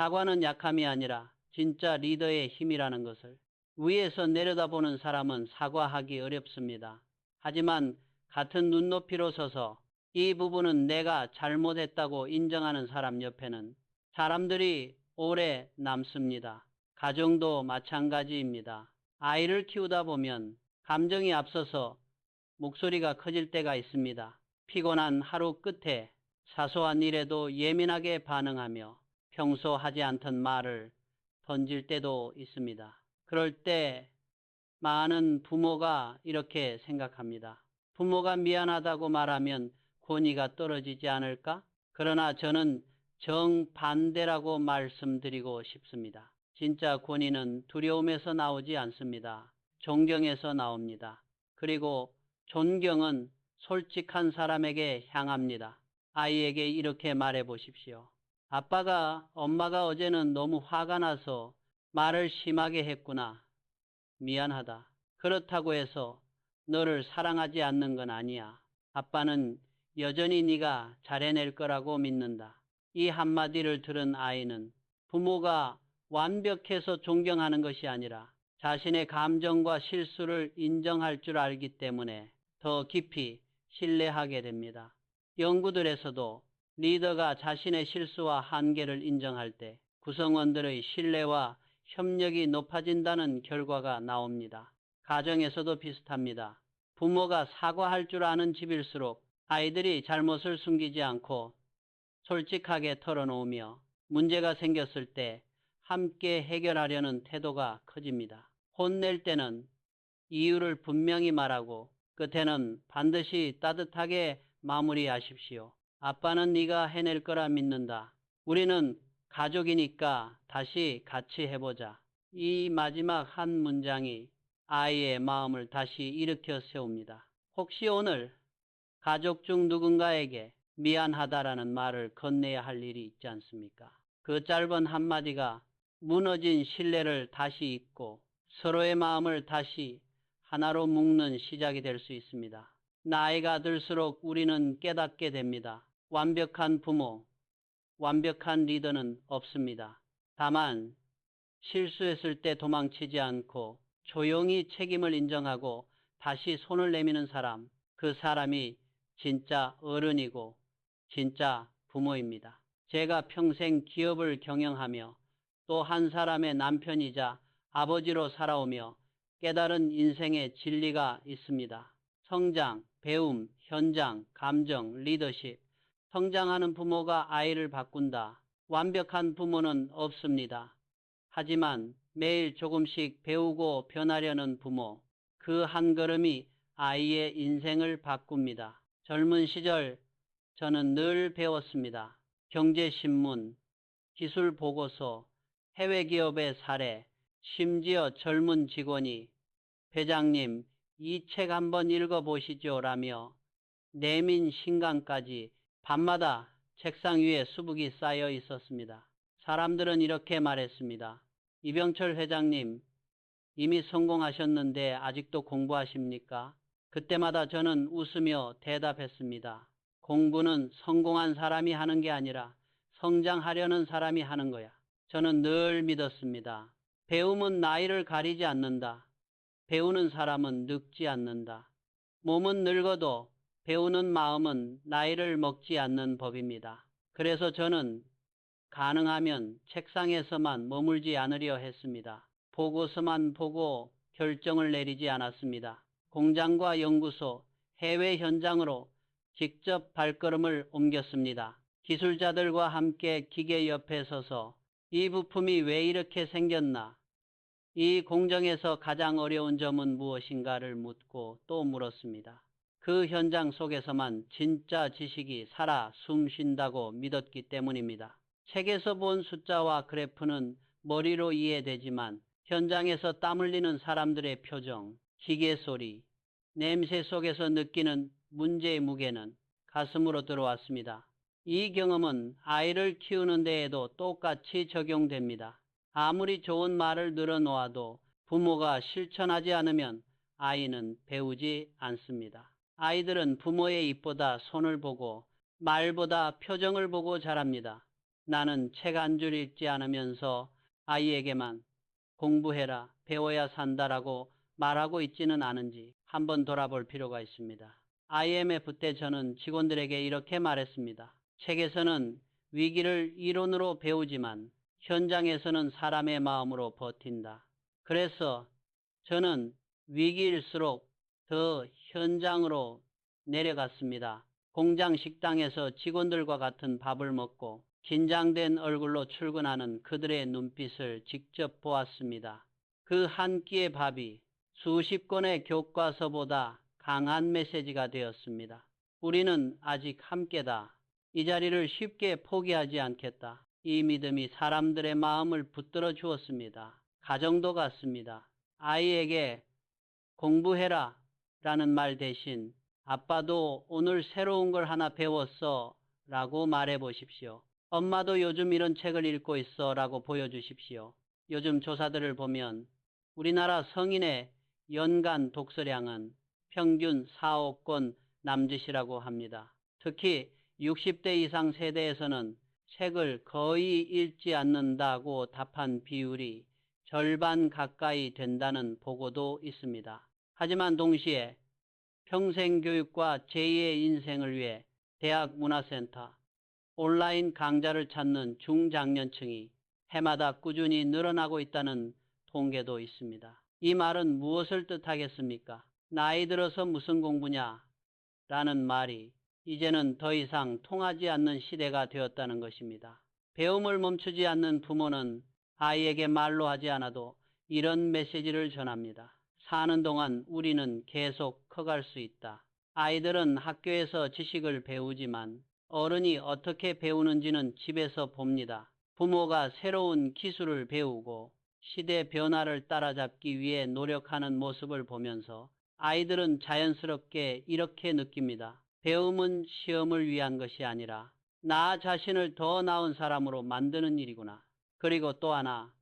사과는 약함이 아니라 진짜 리더의 힘이라는 것을 위에서 내려다보는 사람은 사과하기 어렵습니다. 하지만 같은 눈높이로 서서 이 부분은 내가 잘못했다고 인정하는 사람 옆에는 사람들이 오래 남습니다. 가정도 마찬가지입니다. 아이를 키우다 보면 감정이 앞서서 목소리가 커질 때가 있습니다. 피곤한 하루 끝에 사소한 일에도 예민하게 반응하며 평소 하지 않던 말을 던질 때도 있습니다. 그럴 때 많은 부모가 이렇게 생각합니다. 부모가 미안하다고 말하면 권위가 떨어지지 않을까? 그러나 저는 정반대라고 말씀드리고 싶습니다. 진짜 권위는 두려움에서 나오지 않습니다. 존경에서 나옵니다. 그리고 존경은 솔직한 사람에게 향합니다. 아이에게 이렇게 말해 보십시오. 아빠가 엄마가 어제는 너무 화가 나서 말을 심하게 했구나. 미안하다. 그렇다고 해서 너를 사랑하지 않는 건 아니야. 아빠는 여전히 네가 잘해낼 거라고 믿는다. 이 한마디를 들은 아이는 부모가 완벽해서 존경하는 것이 아니라 자신의 감정과 실수를 인정할 줄 알기 때문에 더 깊이 신뢰하게 됩니다. 연구들에서도 리더가 자신의 실수와 한계를 인정할 때 구성원들의 신뢰와 협력이 높아진다는 결과가 나옵니다. 가정에서도 비슷합니다. 부모가 사과할 줄 아는 집일수록 아이들이 잘못을 숨기지 않고 솔직하게 털어놓으며 문제가 생겼을 때 함께 해결하려는 태도가 커집니다. 혼낼 때는 이유를 분명히 말하고 끝에는 반드시 따뜻하게 마무리하십시오. 아빠는 네가 해낼 거라 믿는다. 우리는 가족이니까 다시 같이 해보자. 이 마지막 한 문장이 아이의 마음을 다시 일으켜 세웁니다. 혹시 오늘 가족 중 누군가에게 미안하다라는 말을 건네야 할 일이 있지 않습니까? 그 짧은 한마디가 무너진 신뢰를 다시 잇고 서로의 마음을 다시 하나로 묶는 시작이 될 수 있습니다. 나이가 들수록 우리는 깨닫게 됩니다. 완벽한 부모, 완벽한 리더는 없습니다. 다만 실수했을 때 도망치지 않고 조용히 책임을 인정하고 다시 손을 내미는 사람, 그 사람이 진짜 어른이고 진짜 부모입니다. 제가 평생 기업을 경영하며 또 한 사람의 남편이자 아버지로 살아오며 깨달은 인생의 진리가 있습니다. 성장, 배움, 현장, 감정, 리더십. 성장하는 부모가 아이를 바꾼다. 완벽한 부모는 없습니다. 하지만 매일 조금씩 배우고 변하려는 부모, 그 한 걸음이 아이의 인생을 바꿉니다. 젊은 시절 저는 늘 배웠습니다. 경제신문, 기술보고서, 해외 기업의 사례, 심지어 젊은 직원이 회장님, 이 책 한번 읽어보시죠 라며 내민 신간까지 밤마다 책상 위에 수북이 쌓여 있었습니다. 사람들은 이렇게 말했습니다. 이병철 회장님, 이미 성공하셨는데 아직도 공부하십니까? 그때마다 저는 웃으며 대답했습니다. 공부는 성공한 사람이 하는 게 아니라 성장하려는 사람이 하는 거야. 저는 늘 믿었습니다. 배움은 나이를 가리지 않는다. 배우는 사람은 늙지 않는다. 몸은 늙어도 배우는 마음은 나이를 먹지 않는 법입니다. 그래서 저는 가능하면 책상에서만 머물지 않으려 했습니다. 보고서만 보고 결정을 내리지 않았습니다. 공장과 연구소, 해외 현장으로 직접 발걸음을 옮겼습니다. 기술자들과 함께 기계 옆에 서서 이 부품이 왜 이렇게 생겼나? 이 공정에서 가장 어려운 점은 무엇인가를 묻고 또 물었습니다. 그 현장 속에서만 진짜 지식이 살아 숨쉰다고 믿었기 때문입니다. 책에서 본 숫자와 그래프는 머리로 이해되지만 현장에서 땀 흘리는 사람들의 표정, 기계 소리, 냄새 속에서 느끼는 문제의 무게는 가슴으로 들어왔습니다. 이 경험은 아이를 키우는 데에도 똑같이 적용됩니다. 아무리 좋은 말을 늘어놓아도 부모가 실천하지 않으면 아이는 배우지 않습니다. 아이들은 부모의 입보다 손을 보고 말보다 표정을 보고 자랍니다. 나는 책 한 줄 읽지 않으면서 아이에게만 공부해라, 배워야 산다라고 말하고 있지는 않은지 한번 돌아볼 필요가 있습니다. IMF 때 저는 직원들에게 이렇게 말했습니다. 책에서는 위기를 이론으로 배우지만 현장에서는 사람의 마음으로 버틴다. 그래서 저는 위기일수록 더 현장으로 내려갔습니다. 공장 식당에서 직원들과 같은 밥을 먹고 긴장된 얼굴로 출근하는 그들의 눈빛을 직접 보았습니다. 그 한 끼의 밥이 수십 권의 교과서보다 강한 메시지가 되었습니다. 우리는 아직 함께다. 이 자리를 쉽게 포기하지 않겠다. 이 믿음이 사람들의 마음을 붙들어 주었습니다. 가정도 같습니다. 아이에게 공부해라 라는 말 대신 아빠도 오늘 새로운 걸 하나 배웠어 라고 말해 보십시오. 엄마도 요즘 이런 책을 읽고 있어 라고 보여주십시오. 요즘 조사들을 보면 우리나라 성인의 연간 독서량은 평균 4억 권 남짓이라고 합니다. 특히 60대 이상 세대에서는 책을 거의 읽지 않는다고 답한 비율이 절반 가까이 된다는 보고도 있습니다. 하지만 동시에 평생교육과 제2의 인생을 위해 대학문화센터, 온라인 강좌를 찾는 중장년층이 해마다 꾸준히 늘어나고 있다는 통계도 있습니다. 이 말은 무엇을 뜻하겠습니까? 나이 들어서 무슨 공부냐? 라는 말이 이제는 더 이상 통하지 않는 시대가 되었다는 것입니다. 배움을 멈추지 않는 부모는 아이에게 말로 하지 않아도 이런 메시지를 전합니다. 사는 동안 우리는 계속 커갈 수 있다. 아이들은 학교에서 지식을 배우지만 어른이 어떻게 배우는지는 집에서 봅니다. 부모가 새로운 기술을 배우고 시대 변화를 따라잡기 위해 노력하는 모습을 보면서 아이들은 자연스럽게 이렇게 느낍니다. 배움은 시험을 위한 것이 아니라 나 자신을 더 나은 사람으로 만드는 일이구나. 그리고 또 하나,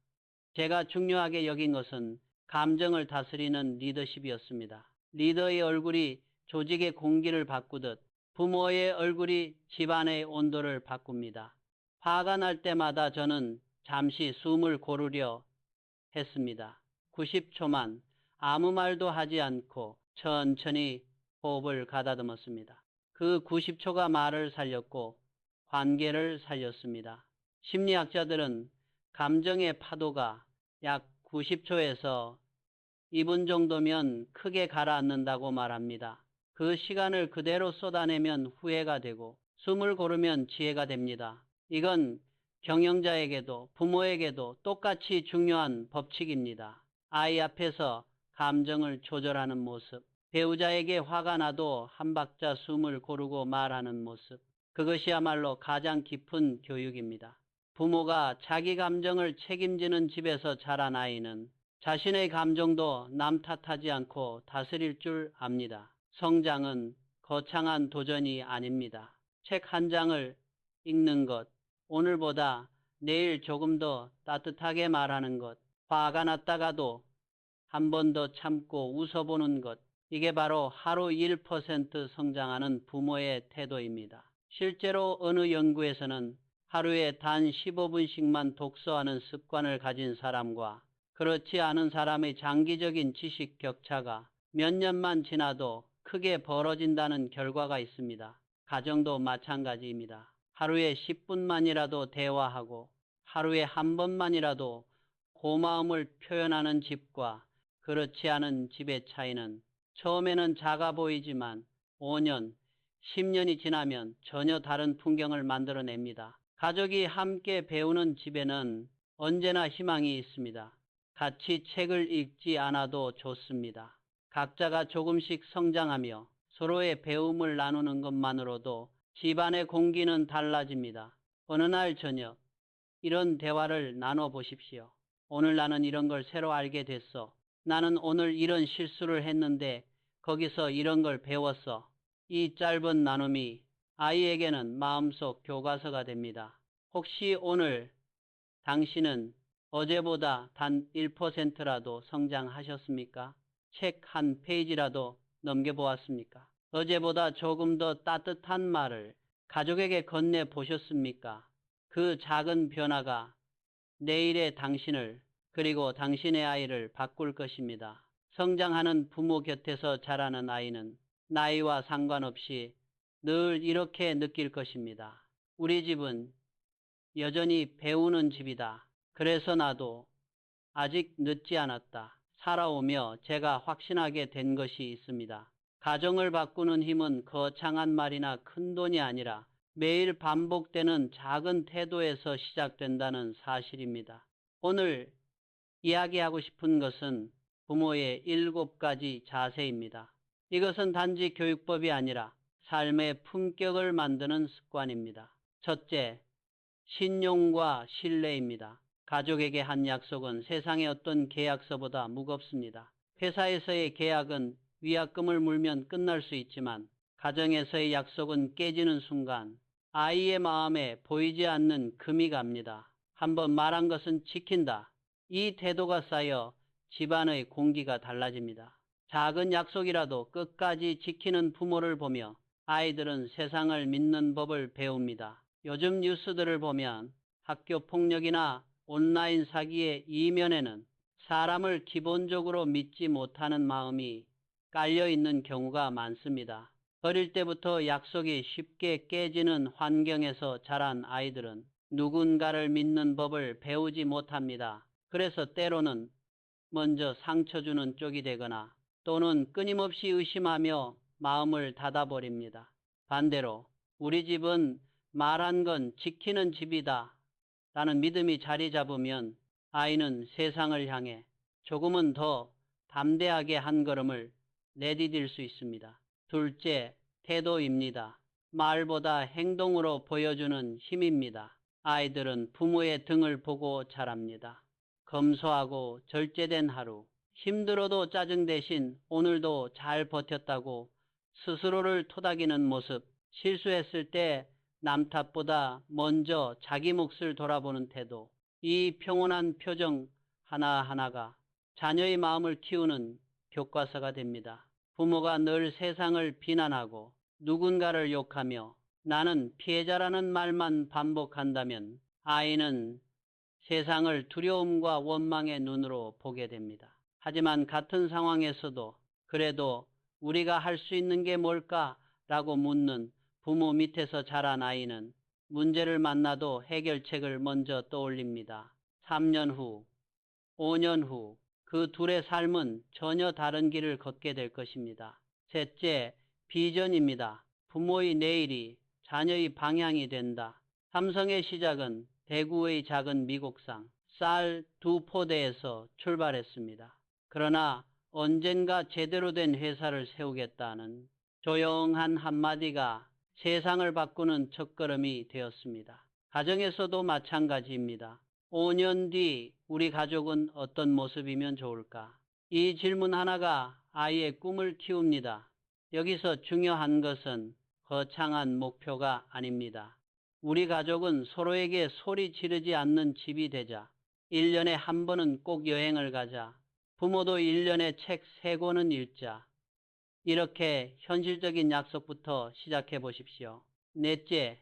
제가 중요하게 여긴 것은 감정을 다스리는 리더십이었습니다. 리더의 얼굴이 조직의 공기를 바꾸듯 부모의 얼굴이 집안의 온도를 바꿉니다. 화가 날 때마다 저는 잠시 숨을 고르려 했습니다. 90초만 아무 말도 하지 않고 천천히 호흡을 가다듬었습니다. 그 90초가 말을 살렸고 관계를 살렸습니다. 심리학자들은 감정의 파도가 약 90초에서 2분 정도면 크게 가라앉는다고 말합니다. 그 시간을 그대로 쏟아내면 후회가 되고 숨을 고르면 지혜가 됩니다. 이건 경영자에게도 부모에게도 똑같이 중요한 법칙입니다. 아이 앞에서 감정을 조절하는 모습, 배우자에게 화가 나도 한 박자 숨을 고르고 말하는 모습, 그것이야말로 가장 깊은 교육입니다. 부모가 자기 감정을 책임지는 집에서 자란 아이는 자신의 감정도 남 탓하지 않고 다스릴 줄 압니다. 성장은 거창한 도전이 아닙니다. 책 한 장을 읽는 것, 오늘보다 내일 조금 더 따뜻하게 말하는 것, 화가 났다가도 한 번 더 참고 웃어보는 것, 이게 바로 하루 1% 성장하는 부모의 태도입니다. 실제로 어느 연구에서는 하루에 단 15분씩만 독서하는 습관을 가진 사람과 그렇지 않은 사람의 장기적인 지식 격차가 몇 년만 지나도 크게 벌어진다는 결과가 있습니다. 가정도 마찬가지입니다. 하루에 10분만이라도 대화하고 하루에 한 번만이라도 고마움을 표현하는 집과 그렇지 않은 집의 차이는 처음에는 작아 보이지만 5년, 10년이 지나면 전혀 다른 풍경을 만들어냅니다. 가족이 함께 배우는 집에는 언제나 희망이 있습니다. 같이 책을 읽지 않아도 좋습니다. 각자가 조금씩 성장하며 서로의 배움을 나누는 것만으로도 집안의 공기는 달라집니다. 어느 날 저녁 이런 대화를 나눠보십시오. 오늘 나는 이런 걸 새로 알게 됐어. 나는 오늘 이런 실수를 했는데 거기서 이런 걸 배웠어. 이 짧은 나눔이 아이에게는 마음속 교과서가 됩니다. 혹시 오늘 당신은 어제보다 단 1%라도 성장하셨습니까? 책 한 페이지라도 넘겨보았습니까? 어제보다 조금 더 따뜻한 말을 가족에게 건네보셨습니까? 그 작은 변화가 내일의 당신을 그리고 당신의 아이를 바꿀 것입니다. 성장하는 부모 곁에서 자라는 아이는 나이와 상관없이 늘 이렇게 느낄 것입니다. 우리 집은 여전히 배우는 집이다. 그래서 나도 아직 늦지 않았다. 살아오며 제가 확신하게 된 것이 있습니다. 가정을 바꾸는 힘은 거창한 말이나 큰 돈이 아니라 매일 반복되는 작은 태도에서 시작된다는 사실입니다. 오늘 이야기하고 싶은 것은 부모의 7가지 자세입니다. 이것은 단지 교육법이 아니라 삶의 품격을 만드는 습관입니다. 첫째, 신용과 신뢰입니다. 가족에게 한 약속은 세상의 어떤 계약서보다 무겁습니다. 회사에서의 계약은 위약금을 물면 끝날 수 있지만 가정에서의 약속은 깨지는 순간 아이의 마음에 보이지 않는 금이 갑니다. 한번 말한 것은 지킨다. 이 태도가 쌓여 집안의 공기가 달라집니다. 작은 약속이라도 끝까지 지키는 부모를 보며 아이들은 세상을 믿는 법을 배웁니다. 요즘 뉴스들을 보면 학교 폭력이나 온라인 사기의 이면에는 사람을 기본적으로 믿지 못하는 마음이 깔려 있는 경우가 많습니다. 어릴 때부터 약속이 쉽게 깨지는 환경에서 자란 아이들은 누군가를 믿는 법을 배우지 못합니다. 그래서 때로는 먼저 상처 주는 쪽이 되거나 또는 끊임없이 의심하며 마음을 닫아버립니다. 반대로 우리 집은 말한 건 지키는 집이다 라는 믿음이 자리 잡으면 아이는 세상을 향해 조금은 더 담대하게 한 걸음을 내디딜 수 있습니다. 둘째, 태도입니다. 말보다 행동으로 보여주는 힘입니다. 아이들은 부모의 등을 보고 자랍니다. 검소하고 절제된 하루, 힘들어도 짜증 대신 오늘도 잘 버텼다고 스스로를 토닥이는 모습, 실수했을 때 남 탓보다 먼저 자기 몫을 돌아보는 태도, 이 평온한 표정 하나하나가 자녀의 마음을 키우는 교과서가 됩니다. 부모가 늘 세상을 비난하고 누군가를 욕하며 나는 피해자라는 말만 반복한다면 아이는 세상을 두려움과 원망의 눈으로 보게 됩니다. 하지만 같은 상황에서도 그래도 우리가 할 수 있는 게 뭘까라고 묻는 부모 밑에서 자란 아이는 문제를 만나도 해결책을 먼저 떠올립니다. 3년 후, 5년 후 그 둘의 삶은 전혀 다른 길을 걷게 될 것입니다. 셋째, 비전입니다. 부모의 내일이 자녀의 방향이 된다. 삼성의 시작은 대구의 작은 미국상 쌀 2포대에서 출발했습니다. 그러나 언젠가 제대로 된 회사를 세우겠다는 조용한 한마디가 세상을 바꾸는 첫걸음이 되었습니다. 가정에서도 마찬가지입니다. 5년 뒤 우리 가족은 어떤 모습이면 좋을까? 이 질문 하나가 아이의 꿈을 키웁니다. 여기서 중요한 것은 거창한 목표가 아닙니다. 우리 가족은 서로에게 소리 지르지 않는 집이 되자. 1년에 한 번은 꼭 여행을 가자. 부모도 1년에 책 3권은 읽자. 이렇게 현실적인 약속부터 시작해 보십시오. 넷째,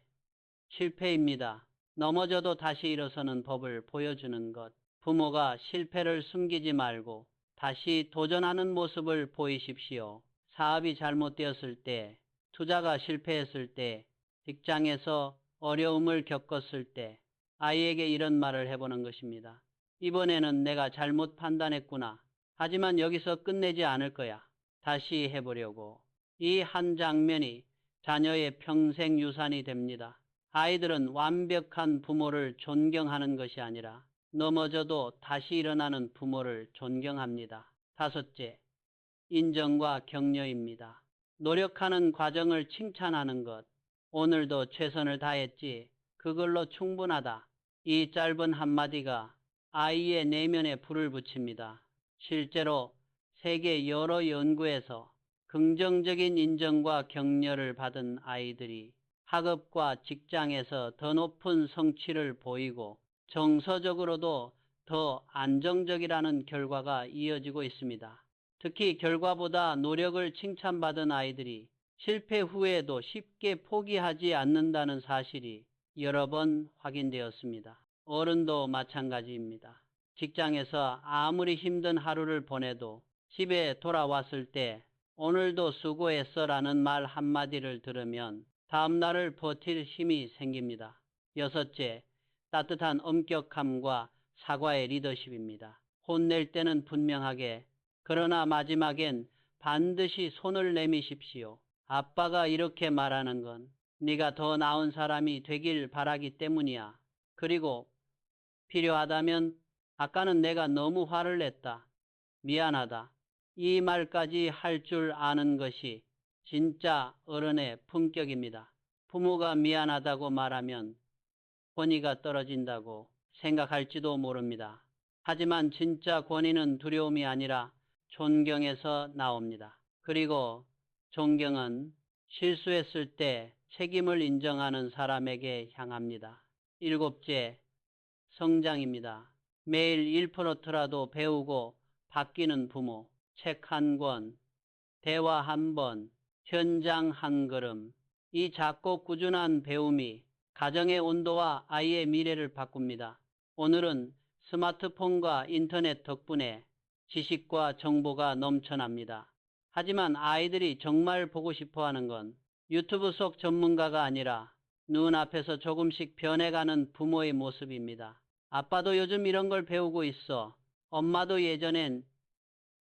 실패입니다. 넘어져도 다시 일어서는 법을 보여주는 것. 부모가 실패를 숨기지 말고 다시 도전하는 모습을 보이십시오. 사업이 잘못되었을 때, 투자가 실패했을 때, 직장에서 어려움을 겪었을 때 아이에게 이런 말을 해보는 것입니다. 이번에는 내가 잘못 판단했구나. 하지만 여기서 끝내지 않을 거야. 다시 해보려고. 이 한 장면이 자녀의 평생 유산이 됩니다. 아이들은 완벽한 부모를 존경하는 것이 아니라 넘어져도 다시 일어나는 부모를 존경합니다. 다섯째, 인정과 격려입니다. 노력하는 과정을 칭찬하는 것. 오늘도 최선을 다했지. 그걸로 충분하다. 이 짧은 한마디가 아이의 내면에 불을 붙입니다. 실제로 세계 여러 연구에서 긍정적인 인정과 격려를 받은 아이들이 학업과 직장에서 더 높은 성취를 보이고 정서적으로도 더 안정적이라는 결과가 이어지고 있습니다. 특히 결과보다 노력을 칭찬받은 아이들이 실패 후에도 쉽게 포기하지 않는다는 사실이 여러 번 확인되었습니다. 어른도 마찬가지입니다. 직장에서 아무리 힘든 하루를 보내도 집에 돌아왔을 때 오늘도 수고했어라는 말 한마디를 들으면 다음 날을 버틸 힘이 생깁니다. 여섯째, 따뜻한 엄격함과 사과의 리더십입니다. 혼낼 때는 분명하게, 그러나 마지막엔 반드시 손을 내미십시오. 아빠가 이렇게 말하는 건 네가 더 나은 사람이 되길 바라기 때문이야. 그리고 필요하다면 아까는 내가 너무 화를 냈다. 미안하다. 이 말까지 할 줄 아는 것이 진짜 어른의 품격입니다. 부모가 미안하다고 말하면 권위가 떨어진다고 생각할지도 모릅니다. 하지만 진짜 권위는 두려움이 아니라 존경에서 나옵니다. 그리고 존경은 실수했을 때 책임을 인정하는 사람에게 향합니다. 일곱째, 성장입니다. 매일 1%라도 배우고 바뀌는 부모, 책 한 권, 대화 한 번, 현장 한 걸음, 이 작고 꾸준한 배움이 가정의 온도와 아이의 미래를 바꿉니다. 오늘은 스마트폰과 인터넷 덕분에 지식과 정보가 넘쳐납니다. 하지만 아이들이 정말 보고 싶어하는 건 유튜브 속 전문가가 아니라 눈앞에서 조금씩 변해가는 부모의 모습입니다. 아빠도 요즘 이런 걸 배우고 있어. 엄마도 예전엔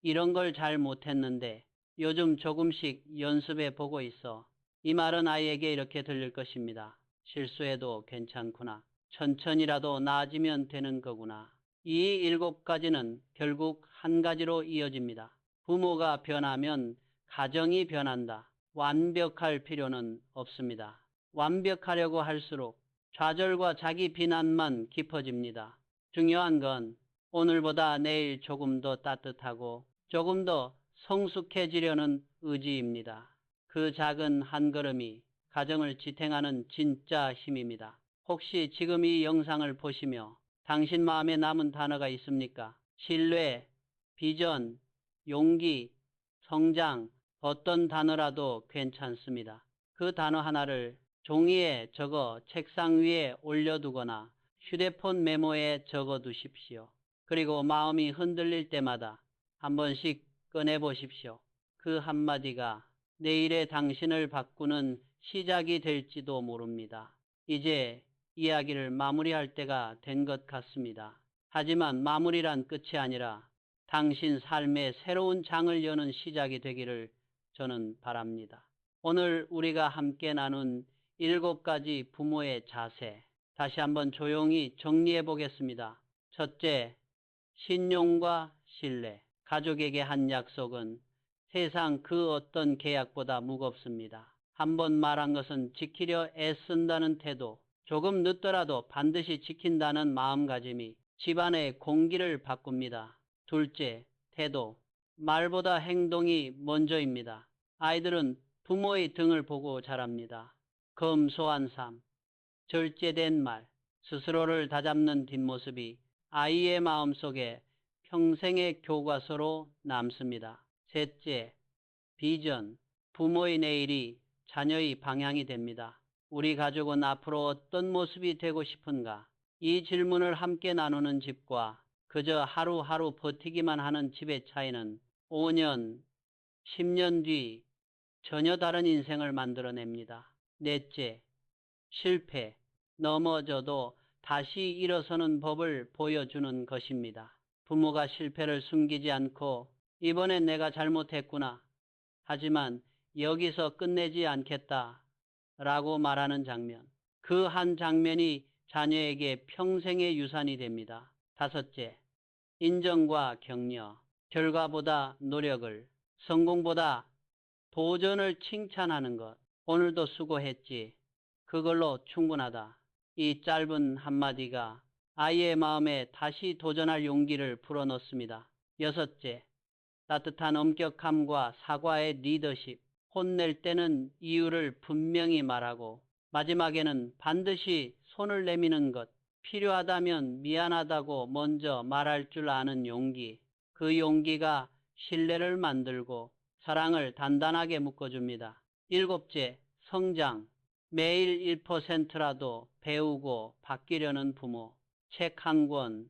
이런 걸 잘 못했는데 요즘 조금씩 연습해 보고 있어. 이 말은 아이에게 이렇게 들릴 것입니다. 실수해도 괜찮구나. 천천히라도 나아지면 되는 거구나. 이 7가지는 결국 한 가지로 이어집니다. 부모가 변하면 가정이 변한다. 완벽할 필요는 없습니다. 완벽하려고 할수록 좌절과 자기 비난만 깊어집니다. 중요한 건 오늘보다 내일 조금 더 따뜻하고 조금 더 성숙해지려는 의지입니다. 그 작은 한 걸음이 가정을 지탱하는 진짜 힘입니다. 혹시 지금 이 영상을 보시며 당신 마음에 남은 단어가 있습니까? 신뢰, 비전, 용기, 성장, 어떤 단어라도 괜찮습니다. 그 단어 하나를 종이에 적어 책상 위에 올려두거나 휴대폰 메모에 적어 두십시오. 그리고 마음이 흔들릴 때마다 한 번씩 꺼내보십시오. 그 한마디가 내일의 당신을 바꾸는 시작이 될지도 모릅니다. 이제 이야기를 마무리할 때가 된 것 같습니다. 하지만 마무리란 끝이 아니라 당신 삶의 새로운 장을 여는 시작이 되기를 저는 바랍니다. 오늘 우리가 함께 나눈 7가지 부모의 자세, 다시 한번 조용히 정리해 보겠습니다. 첫째, 신용과 신뢰. 가족에게 한 약속은 세상 그 어떤 계약보다 무겁습니다. 한번 말한 것은 지키려 애쓴다는 태도, 조금 늦더라도 반드시 지킨다는 마음가짐이 집안의 공기를 바꿉니다. 둘째, 태도. 말보다 행동이 먼저입니다. 아이들은 부모의 등을 보고 자랍니다. 검소한 삶, 절제된 말, 스스로를 다잡는 뒷모습이 아이의 마음속에 평생의 교과서로 남습니다. 셋째, 비전. 부모의 내일이 자녀의 방향이 됩니다. 우리 가족은 앞으로 어떤 모습이 되고 싶은가? 이 질문을 함께 나누는 집과 그저 하루하루 버티기만 하는 집의 차이는 5년, 10년 뒤 전혀 다른 인생을 만들어냅니다. 넷째, 실패. 넘어져도 다시 일어서는 법을 보여주는 것입니다. 부모가 실패를 숨기지 않고 이번엔 내가 잘못했구나. 하지만 여기서 끝내지 않겠다 라고 말하는 장면. 그 한 장면이 자녀에게 평생의 유산이 됩니다. 다섯째, 인정과 격려. 결과보다 노력을, 성공보다 도전을 칭찬하는 것. 오늘도 수고했지. 그걸로 충분하다. 이 짧은 한마디가 아이의 마음에 다시 도전할 용기를 불어넣습니다. 여섯째, 따뜻한 엄격함과 사과의 리더십. 혼낼 때는 이유를 분명히 말하고 마지막에는 반드시 손을 내미는 것. 필요하다면 미안하다고 먼저 말할 줄 아는 용기. 그 용기가 신뢰를 만들고 사랑을 단단하게 묶어줍니다. 일곱째, 성장. 매일 1%라도 배우고 바뀌려는 부모, 책 한 권,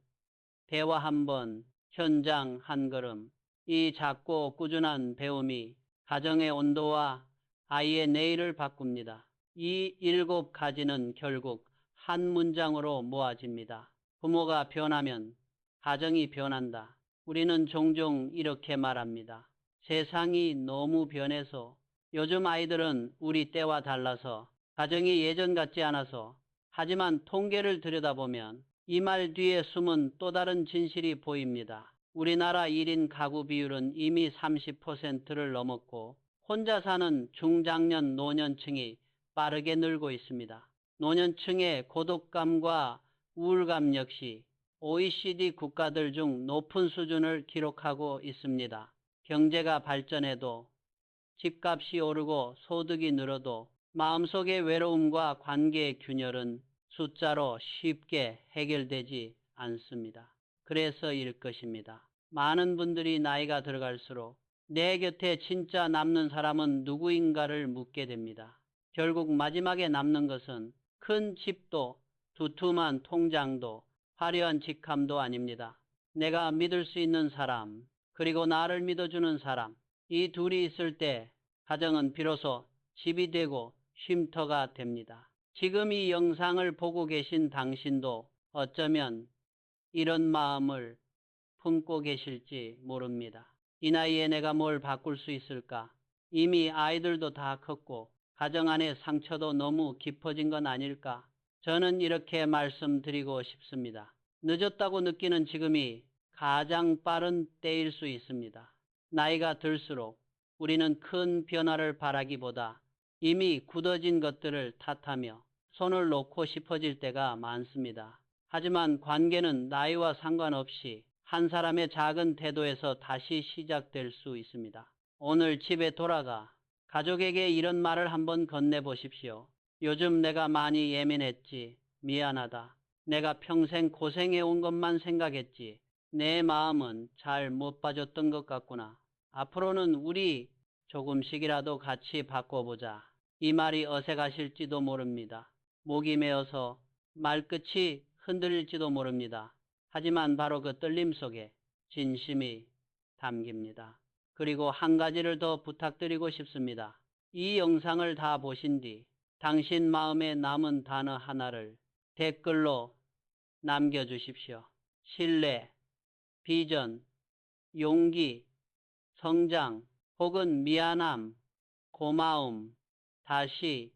대화 한 번, 현장 한 걸음, 이 작고 꾸준한 배움이 가정의 온도와 아이의 내일을 바꿉니다. 이 7가지는 결국 한 문장으로 모아집니다. 부모가 변하면 가정이 변한다. 우리는 종종 이렇게 말합니다. 세상이 너무 변해서, 요즘 아이들은 우리 때와 달라서, 가정이 예전 같지 않아서. 하지만 통계를 들여다보면 이 말 뒤에 숨은 또 다른 진실이 보입니다. 우리나라 1인 가구 비율은 이미 30%를 넘었고 혼자 사는 중장년 노년층이 빠르게 늘고 있습니다. 노년층의 고독감과 우울감 역시 OECD 국가들 중 높은 수준을 기록하고 있습니다. 경제가 발전해도, 집값이 오르고 소득이 늘어도 마음속의 외로움과 관계의 균열은 숫자로 쉽게 해결되지 않습니다. 그래서일 것입니다. 많은 분들이 나이가 들어갈수록 내 곁에 진짜 남는 사람은 누구인가를 묻게 됩니다. 결국 마지막에 남는 것은 큰 집도, 두툼한 통장도, 화려한 직함도 아닙니다. 내가 믿을 수 있는 사람, 그리고 나를 믿어주는 사람, 이 둘이 있을 때 가정은 비로소 집이 되고 쉼터가 됩니다. 지금 이 영상을 보고 계신 당신도 어쩌면 이런 마음을 품고 계실지 모릅니다. 이 나이에 내가 뭘 바꿀 수 있을까? 이미 아이들도 다 컸고 가정 안의 상처도 너무 깊어진 건 아닐까? 저는 이렇게 말씀드리고 싶습니다. 늦었다고 느끼는 지금이 가장 빠른 때일 수 있습니다. 나이가 들수록 우리는 큰 변화를 바라기보다 이미 굳어진 것들을 탓하며 손을 놓고 싶어질 때가 많습니다. 하지만 관계는 나이와 상관없이 한 사람의 작은 태도에서 다시 시작될 수 있습니다. 오늘 집에 돌아가 가족에게 이런 말을 한번 건네보십시오. 요즘 내가 많이 예민했지. 미안하다. 내가 평생 고생해온 것만 생각했지. 내 마음은 잘 못 봐줬던 것 같구나. 앞으로는 우리 조금씩이라도 같이 바꿔보자. 이 말이 어색하실지도 모릅니다. 목이 메어서 말끝이 흔들릴지도 모릅니다. 하지만 바로 그 떨림 속에 진심이 담깁니다. 그리고 한 가지를 더 부탁드리고 싶습니다. 이 영상을 다 보신 뒤 당신 마음에 남은 단어 하나를 댓글로 남겨주십시오. 신뢰, 비전, 용기, 성장, 혹은 미안함, 고마움, 다시,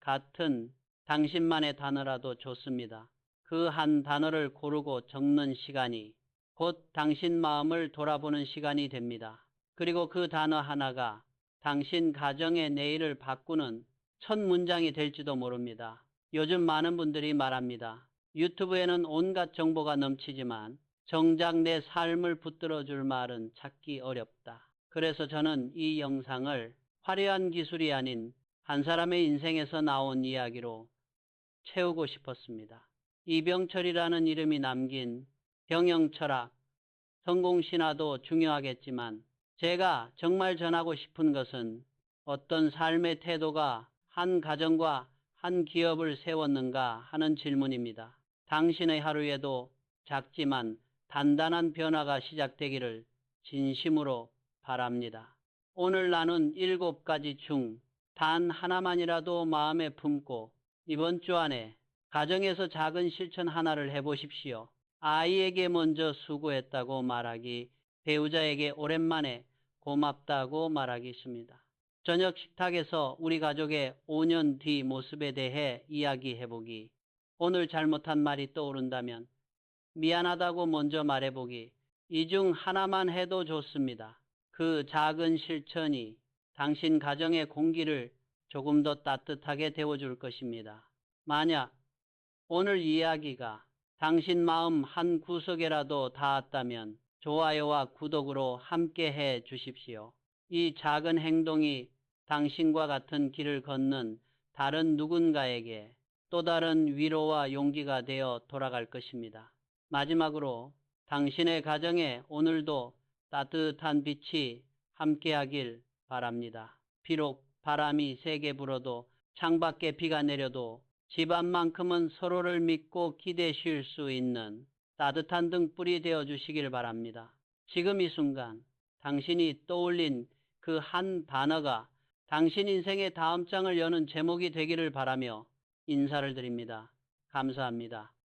같은 당신만의 단어라도 좋습니다. 그 한 단어를 고르고 적는 시간이 곧 당신 마음을 돌아보는 시간이 됩니다. 그리고 그 단어 하나가 당신 가정의 내일을 바꾸는 첫 문장이 될지도 모릅니다. 요즘 많은 분들이 말합니다. 유튜브에는 온갖 정보가 넘치지만 정작 내 삶을 붙들어 줄 말은 찾기 어렵다. 그래서 저는 이 영상을 화려한 기술이 아닌 한 사람의 인생에서 나온 이야기로 채우고 싶었습니다. 이병철이라는 이름이 남긴 경영철학, 성공신화도 중요하겠지만 제가 정말 전하고 싶은 것은 어떤 삶의 태도가 한 가정과 한 기업을 세웠는가 하는 질문입니다. 당신의 하루에도 작지만 단단한 변화가 시작되기를 진심으로 바랍니다. 오늘 나눈 7가지 중 단 하나만이라도 마음에 품고 이번 주 안에 가정에서 작은 실천 하나를 해보십시오. 아이에게 먼저 수고했다고 말하기, 배우자에게 오랜만에 고맙다고 말하기 있습니다. 저녁 식탁에서 우리 가족의 5년 뒤 모습에 대해 이야기해보기, 오늘 잘못한 말이 떠오른다면 미안하다고 먼저 말해보기, 이 중 하나만 해도 좋습니다. 그 작은 실천이 당신 가정의 공기를 조금 더 따뜻하게 데워줄 것입니다. 만약 오늘 이야기가 당신 마음 한 구석에라도 닿았다면 좋아요와 구독으로 함께 해 주십시오. 이 작은 행동이 당신과 같은 길을 걷는 다른 누군가에게 또 다른 위로와 용기가 되어 돌아갈 것입니다. 마지막으로 당신의 가정에 오늘도 따뜻한 빛이 함께하길 바랍니다. 비록 바람이 세게 불어도 창밖에 비가 내려도 집안만큼은 서로를 믿고 기대 쉴 수 있는 따뜻한 등불이 되어 주시길 바랍니다. 지금 이 순간 당신이 떠올린 그 한 단어가 당신 인생의 다음 장을 여는 제목이 되기를 바라며 인사를 드립니다. 감사합니다.